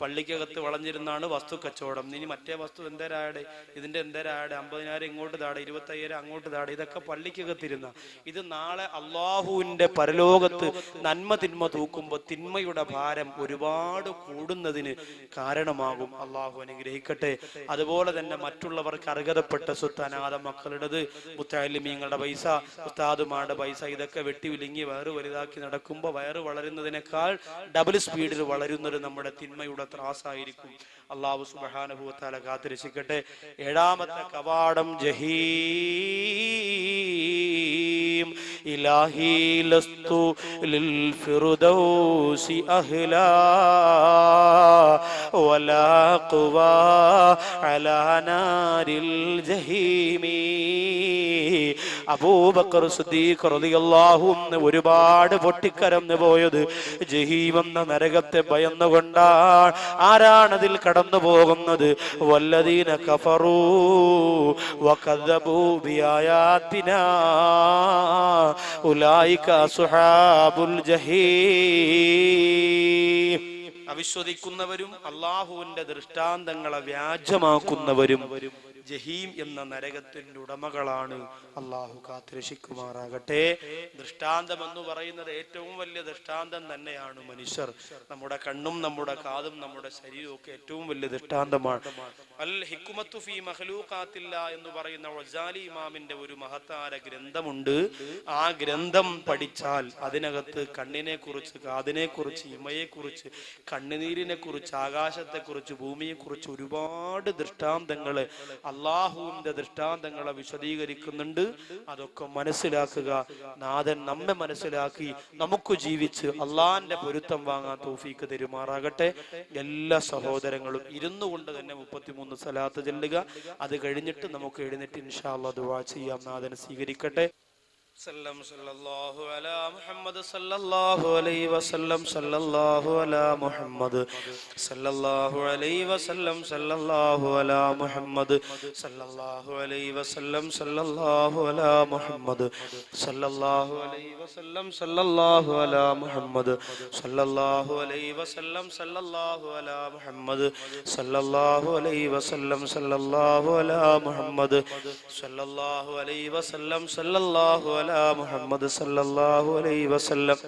[SPEAKER 1] പള്ളിക്കകത്ത് വളഞ്ഞിരുന്നാണ് വസ്തു കച്ചവടം. ഇനി മറ്റേ വസ്തു എന്തരാടെ, ഇതിന്റെ എന്തരാടെ, 50,000 ഇങ്ങോട്ട് താടെ, 25,000 അങ്ങോട്ട് താടെ, ഇതൊക്കെ പള്ളിക്കകത്തിരുന്ന ഇത് നാളെ അള്ളാഹുവിന്റെ പരലോകത്ത് നന്മ തിന്മ തൂക്കുമ്പോൾ തിന്മയുടെ ഭാരം ഒരുപാട് കൂടുന്നതിന് കാരണമാകും. അള്ളാഹു അനുഗ്രഹിക്കട്ടെ. അതുപോലെ തന്നെ മറ്റുള്ളവർക്ക് അർഹതപ്പെട്ട സ്വത്ത്, അനാഥ മക്കളുടേത്, മുത്തഅല്ലിമീങ്ങളുടെ പൈസ, ഉസ്താദുമാരുടെ പൈസ, ഇതൊക്കെ വെട്ടി വിലുങ്ങി വയറ് വലുതാക്കി നടക്കുമ്പോൾ വയറ് വളരുന്നതിനേക്കാൾ ഡബിൾ സ്പീഡിൽ വളരുന്നത് നമ്മുടെ തിന്മയുടെ ത്രാസായിരിക്കും. അള്ളാഹു സുബ്ഹാനഹു വ തആല കാത്തുരക്ഷിക്കട്ടെ. 7ാമത്തെ കവാടം ജഹീം. ഇലാഹി ലസ്തു ലിൽ ഫിർദൗസി അഹ്ലാ വലാ ഖുവാ അലാ നാരിൽ ജഹീമി. അബൂബക്കർ സിദ്ദീഖ് റളിയല്ലാഹു അൻഹു ഒരുപാട് പൊട്ടിക്കരഞ്ഞു പോയത് ജഹീം എന്ന നരകത്തെ ഭയന്നുകൊണ്ടാണ്. ആരാണതിൽ കടന്നു പോകുന്നത്? വല്ലദീന കഫറൂ വകദ്ദബൂ ബിആയാതിനാ ഉലൈക അസ്ഹാബുൽ ജഹീം. അവിശ്വസിക്കുന്നവരും അള്ളാഹുവിന്റെ ദൃഷ്ടാന്തങ്ങളെ വ്യാജമാക്കുന്നവരും ജഹീം എന്ന നരകത്തിന്റെ ഉടമകളാണ്. അള്ളാഹു കാത്തുരക്ഷിക്കുമാറാകട്ടെ. ദൃഷ്ടാന്തം എന്ന് പറയുന്നത് ഏറ്റവും വലിയ ദൃഷ്ടാന്തം തന്നെയാണ് മനുഷ്യർ. നമ്മുടെ കണ്ണും നമ്മുടെ കാതും നമ്മുടെ ശരീരവും ഒക്കെ ഏറ്റവും വലിയ ദൃഷ്ടാന്തമാണ്. അൽ ഹിക്മത്തു ഫീ മഖ്ലൂഖാത്തില്ല എന്ന് പറയുന്ന ഗസാലി ഇമാമിന്റെ ഒരു മഹത്താര ഗ്രന്ഥമുണ്ട്. ആ ഗ്രന്ഥം പഠിച്ചാൽ അതിനകത്ത് കണ്ണിനെ കുറിച്ച്, കാതിനെ കുറിച്ച്, ഇമയെ കുറിച്ച്, കണ്ണുനീരിനെ കുറിച്ച്, ആകാശത്തെ കുറിച്ച്, ഭൂമിയെ കുറിച്ച് ഒരുപാട് ദൃഷ്ടാന്തങ്ങള്, അള്ളാഹുവിന്റെ ദൃഷ്ടാന്തങ്ങളെ വിശദീകരിക്കുന്നുണ്ട്. അതൊക്കെ മനസ്സിലാക്കുക. നാഥൻ നമ്മെ മനസ്സിലാക്കി നമുക്ക് ജീവിച്ച് അള്ളാഹിന്റെ പൊരുത്തം വാങ്ങാൻ തൗഫീക്ക് തരുമാറാകട്ടെ. എല്ലാ സഹോദരങ്ങളും ഇരുന്നു കൊണ്ട് തന്നെ 33 സലാത്ത് ചൊല്ലുക. അത് കഴിഞ്ഞിട്ട് നമുക്ക് എഴുന്നേറ്റ് ഇൻഷാ അല്ലാഹ് ദുആ ചെയ്യാം. നാഥൻ സ്വീകരിക്കട്ടെ. സല്ലല്ലാഹു അലാ മുഹമ്മദ് സല്ലല്ലാഹു അലൈഹി വസല്ലം സല്ലല്ലാഹു അലാ മുഹമ്മദ് സല്ലല്ലാഹു അലൈഹി വസല്ലം സല്ലല്ലാഹു അലാ മുഹമ്മദ് സല്ലല്ലാഹു അലൈഹി വസല്ലം സല്ലല്ലാഹു അലാ മുഹമ്മദ് സല്ലല്ലാഹു അലൈഹി വസല്ലം സല്ലല്ലാഹു അലാ മുഹമ്മദ് സല്ലല്ലാഹു അലൈഹി വസല്ലം സല്ലല്ലാഹു അലാ മുഹമ്മദ് സല്ലല്ലാഹു അലൈഹി വസല്ലം സല്ലല്ലാഹു അലാ മുഹമ്മദ് സല്ലല്ലാഹു അലൈഹി വസല്ലം സല്ലല്ലാഹു മുഹമ്മദ് സല്ലല്ലാഹു അലൈഹി വസല്ലം.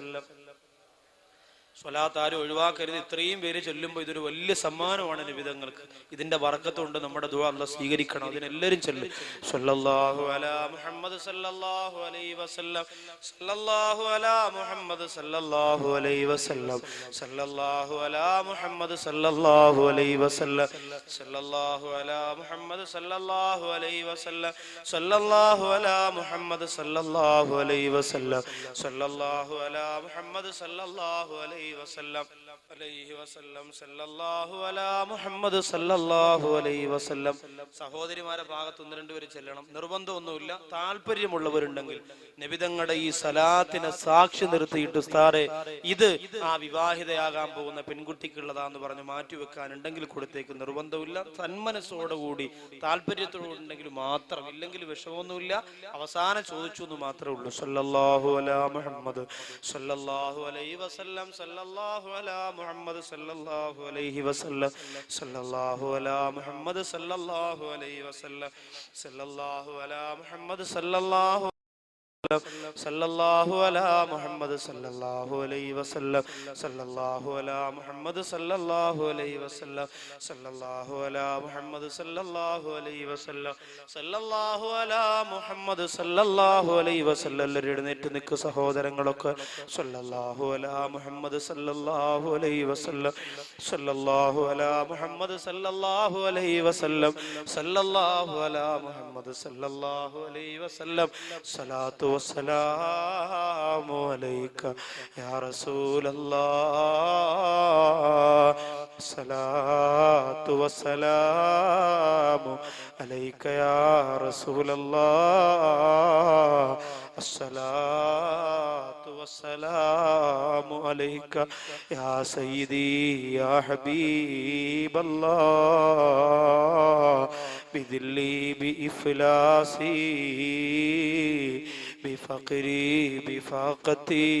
[SPEAKER 1] സ്വലാത്ത് ആരും ഒഴിവാക്കരുത്. ഇത്രയും പേര് ചൊല്ലുമ്പോൾ ഇതൊരു വലിയ സമ്മാനമാണ് നബിതങ്ങൾക്ക്. ഇതിന്റെ ബർക്കത്ത് കൊണ്ട് നമ്മുടെ ദുആ അല്ലാഹ് സ്വീകരിക്കണം. അതിനെല്ലാവരും ചൊല്ലും. സല്ലല്ലാഹു അലാ മുഹമ്മദ് സല്ലല്ലാഹു അലൈഹി വസല്ലം സല്ലല്ലാഹു അലാ മുഹമ്മദ് സല്ലല്ലാഹു അലൈഹി വസല്ലം സല്ലല്ലാഹു അലാ മുഹമ്മദ് സല്ലല്ലാഹു അലൈഹി വസല്ലം സല്ലല്ലാഹു അലാ മുഹമ്മദ് സല്ലല്ലാഹു അലൈഹി വസല്ലം സല്ലല്ലാഹു അലാ മുഹമ്മദ് സല്ലല്ലാഹു അലൈഹി വസല്ലം സല്ലല്ലാഹു അലാ മുഹമ്മദ് സല്ലല്ലാഹു അലൈഹി വസല്ലം അലൈഹി വസല്ലം സല്ലല്ലാഹു അലാ മുഹമ്മദ് സല്ലല്ലാഹു അലൈഹി വസല്ലം. സഹോദരിമാരെ ഭാഗത്ത് 1-2 പേര് ചെല്ലണം. നിർബന്ധമൊന്നുമില്ല. താല്പര്യമുള്ളവരുണ്ടെങ്കിൽ നബിതങ്ങളുടെ ഈ സലാത്തിനെ സാക്ഷി നിർത്തിയിട്ട് ഉസ്താദേ ഇത് ആ വിവാഹിതയാകാൻ പോകുന്ന പെൺകുട്ടിക്കുള്ളതാന്ന് പറഞ്ഞ് മാറ്റിവെക്കാനുണ്ടെങ്കിൽ കൊടുത്തേക്ക്. നിർബന്ധമില്ല. സന്മനസ്സോടുകൂടി താല്പര്യത്തോടുണ്ടെങ്കിൽ മാത്രം. ഇല്ലെങ്കിൽ വിഷമമൊന്നുമില്ല. അവസാനം ചോദിച്ചു എന്ന് മാത്രമേ ഉള്ളൂ. സല്ലല്ലാഹു അലാ മുഹമ്മദ് സല്ലല്ലാഹു അലൈഹി വസല്ലം സല്ലല്ലാഹു അലാ മുഹമ്മദ് സല്ലല്ലാഹു അലൈഹി വസല്ലം സല്ലല്ലാഹു അലാ മുഹമ്മദ് സല്ലല്ലാഹു അലൈഹി വസല്ലം സല്ലല്ലാഹു അലാ മുഹമ്മദ് സല്ലല്ലാഹു സല്ലല്ലാഹു അലാ മുഹമ്മദ് സല്ലല്ലാഹു അലൈഹി വസല്ലം സല്ലല്ലാഹു അലാ മുഹമ്മദ് സല്ലല്ലാഹു അലൈഹി വസല്ലം സല്ലല്ലാഹു അലാ മുഹമ്മദ് സല്ലല്ലാഹു അലൈഹി വസല്ലം സല്ലല്ലാഹു അലാ മുഹമ്മദ് സല്ലല്ലാഹു അലൈഹി വസല്ലം. എല്ലാവരും എഴുന്നേറ്റ് നിൽക്കുക സഹോദരങ്ങളൊക്കെ. സല്ലല്ലാഹു അലാ മുഹമ്മദ് സല്ലല്ലാഹു അലൈഹി വസല്ലം സല്ലല്ലാഹു അലാ മുഹമ്മദ് സല്ലല്ലാഹു അലൈഹി വസല്ലം സല്ലല്ലാഹു അലാ മുഹമ്മദ് സല്ലല്ലാഹു അലൈഹി വസല്ലം. സലാത്തു വസ്സലാമു അലൈക യാ റസൂലല്ലാഹ് സലാത്തു വസ്സലാമു അലൈക യാ റസൂലല്ലാഹ് അസ്സലാത്തു വസ്സലാമു അലൈക യാ സയ്യിദി യാ ഹബീബല്ലാഹ് ബിദില്ലി ബിഇഫ്ലാസി ബിഫഖരി ബിഫാഖതി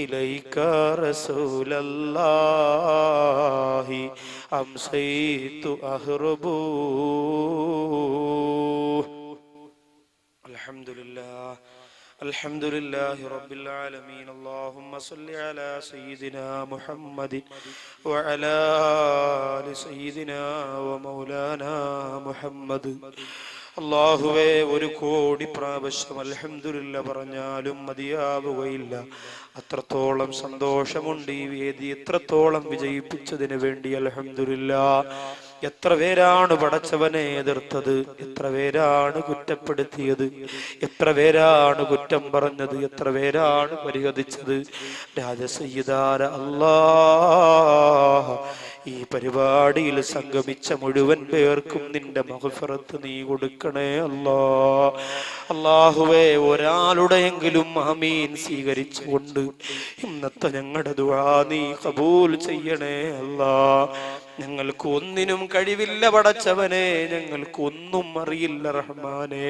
[SPEAKER 1] ഇലൈക റസൂലല്ലാഹി അംസൈതു അഹ്റബു. അൽഹംദുലില്ലാഹ് അൽഹംദുലില്ലാഹി റബ്ബിൽ ആലമീൻ. അല്ലാഹുമ്മ സ്വല്ലി അലാ സയ്യിദിനാ മുഹമ്മദിൻ വഅലാ ആലി സയ്യിദിനാ വമൗലാനാ മുഹമ്മദ്. അല്ലാഹുവേ, 1 കോടി പ്രാവശ്യം അൽഹംദുലില്ലാഹ് പറഞ്ഞാലും മതിയാവുകയില്ല. അത്രത്തോളം സന്തോഷമുണ്ട് ഈ വേദി എത്രത്തോളം വിജയിപ്പിച്ചതിന് വേണ്ടി അൽഹംദുലില്ലാഹ്. എത്ര പേരാണ് പടച്ചവനെ എതിർത്തത്, എത്ര പേരാണ് കുറ്റപ്പെടുത്തിയത്, എത്ര പേരാണ് കുറ്റം പറഞ്ഞത്, എത്ര പേരാണ് പരിഹസിച്ചത്. രാജസയ്യിദാര അല്ലാഹ് ഈ പരിപാടിയിൽ സംഗമിച്ച മുഴുവൻ പേർക്കും നിന്റെ മഗ്ഫിറത്ത് നീ കൊടുക്കണേ അല്ലാ. അല്ലാഹുവേ, ഒരാളുടെയെങ്കിലും ആമീൻ സ്വീകരിച്ചുകൊണ്ട് ഇന്നത്തെ ഞങ്ങളുടെ ദുആ നീ ഖബൂൽ ചെയ്യണേ അല്ലാ. ഞങ്ങൾക്ക് ഒന്നിനും കഴിവില്ല പടച്ചവനെ, ഞങ്ങൾക്ക് ഒന്നും അറിയില്ല റഹ്മാനെ.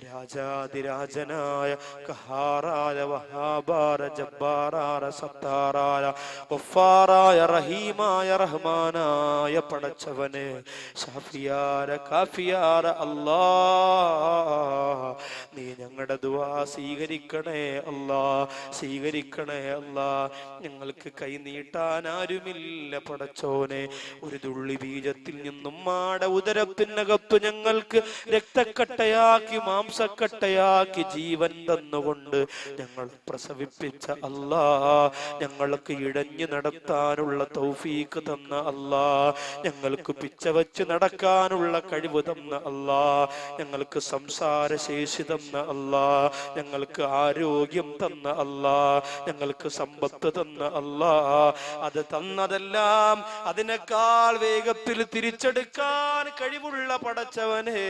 [SPEAKER 1] രാജാതിരാജനായ ഖഹാറായ വഹാബാര ജബ്ബാറായ സത്താറായ ഗഫാറായ റഹീമായ റഹ്മാനായ പടച്ചവനെ, ഷാഫിയാര കാഫിയാര അല്ലാ, നീ ഞങ്ങളുടെ ദുആ സ്വീകരിക്കണേ അല്ലാ, സ്വീകരിക്കണേ അല്ലാ. ഞങ്ങൾക്ക് കൈ നീട്ടാൻ ആരുമില്ല പടച്ചോനെ. ഒരു തുള്ളി ബീജത്തിൽ നിന്നും മാടെ ഉദരത്തിനകത്ത് ഞങ്ങൾക്ക് രക്തക്കട്ടയാക്കി മാംസക്കട്ടയാക്കി ജീവൻ തന്നുകൊണ്ട് ഞങ്ങൾ പ്രസവിപ്പിച്ച അല്ലാ, ഞങ്ങൾക്ക് ഇടഞ്ഞു നടത്താനുള്ള തൗഫീക്ക് തന്ന അല്ലാ, ഞങ്ങൾക്ക് പിച്ചവച്ച് നടക്കാനുള്ള കഴിവ് തന്ന അല്ലാ, ഞങ്ങൾക്ക് സംസാര ശേഷി തന്ന അല്ലാ, ഞങ്ങൾക്ക് ആരോഗ്യം തന്ന അല്ലാ, ഞങ്ങൾക്ക് സമ്പത്ത് തന്ന അല്ലാ. അത് തന്നതെല്ലാം അതിനേക്കാൾ വേഗത്തിൽ തിരിച്ചെടുക്കാൻ കഴിവുള്ള പടച്ചവനെ,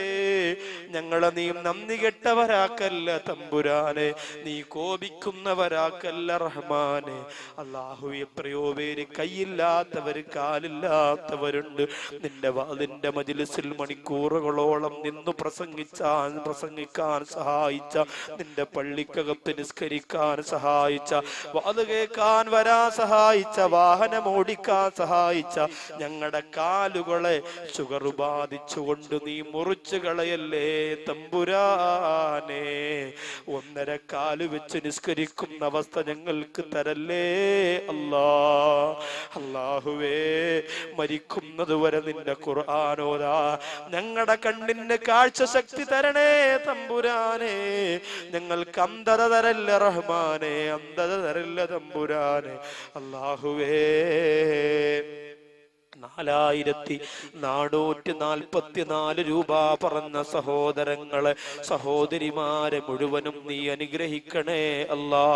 [SPEAKER 1] ഞങ്ങളെ നീ നന്ദി കെട്ടവരാക്കല്ല തമ്പുരാനെ, നീ കോപിക്കുന്നവരാക്കല്ല റഹ്മാനെ. അല്ലാഹു, എത്രയോ പേര് കൈയില്ലാത്തവര് കാലില്ലാത്തവരുണ്ട്. നിന്റെ മജ്‌ലിസിൽ മണിക്കൂറുകളോളം നിന്ന് പ്രസംഗിക്കാൻ സഹായിച്ച, നിന്റെ പള്ളിക്കകത്ത് നിസ്കരിക്കാൻ സഹായിച്ച, വാത് കേൾക്കാൻ വരാൻ സഹായിച്ച, വാഹനം ഓടിക്കാൻ സഹായിച്ച ഞങ്ങളുടെ കാലുകളെ ഷുഗർ ബാധിച്ചുകൊണ്ട് നീ മുറിച്ചു കളയല്ലേ തമ്പുരാനെ. 1.5 കാല് വെച്ച് നിസ്കരിക്കുന്ന അവസ്ഥ ഞങ്ങൾക്ക് തരല്ലേ അല്ലാ. അല്ലാഹുവേ, മരിക്കുന്നത് വരെ നിന്റെ ഖുർആനോദാ ഞങ്ങളുടെ കണ്ണിന് കാഴ്ച ശക്തി തരണേ തമ്പുരാനെ. ഞങ്ങൾക്ക് അന്ധത തരല്ല റഹ്മാനെ, അന്ധത തരല്ല തമ്പുരാനെ. അല്ലാഹുവേ, 4444 രൂപ പറഞ്ഞ സഹോദരങ്ങളെ സഹോദരിമാരെ മുഴുവനും നീ അനുഗ്രഹിക്കണേ അല്ലാ.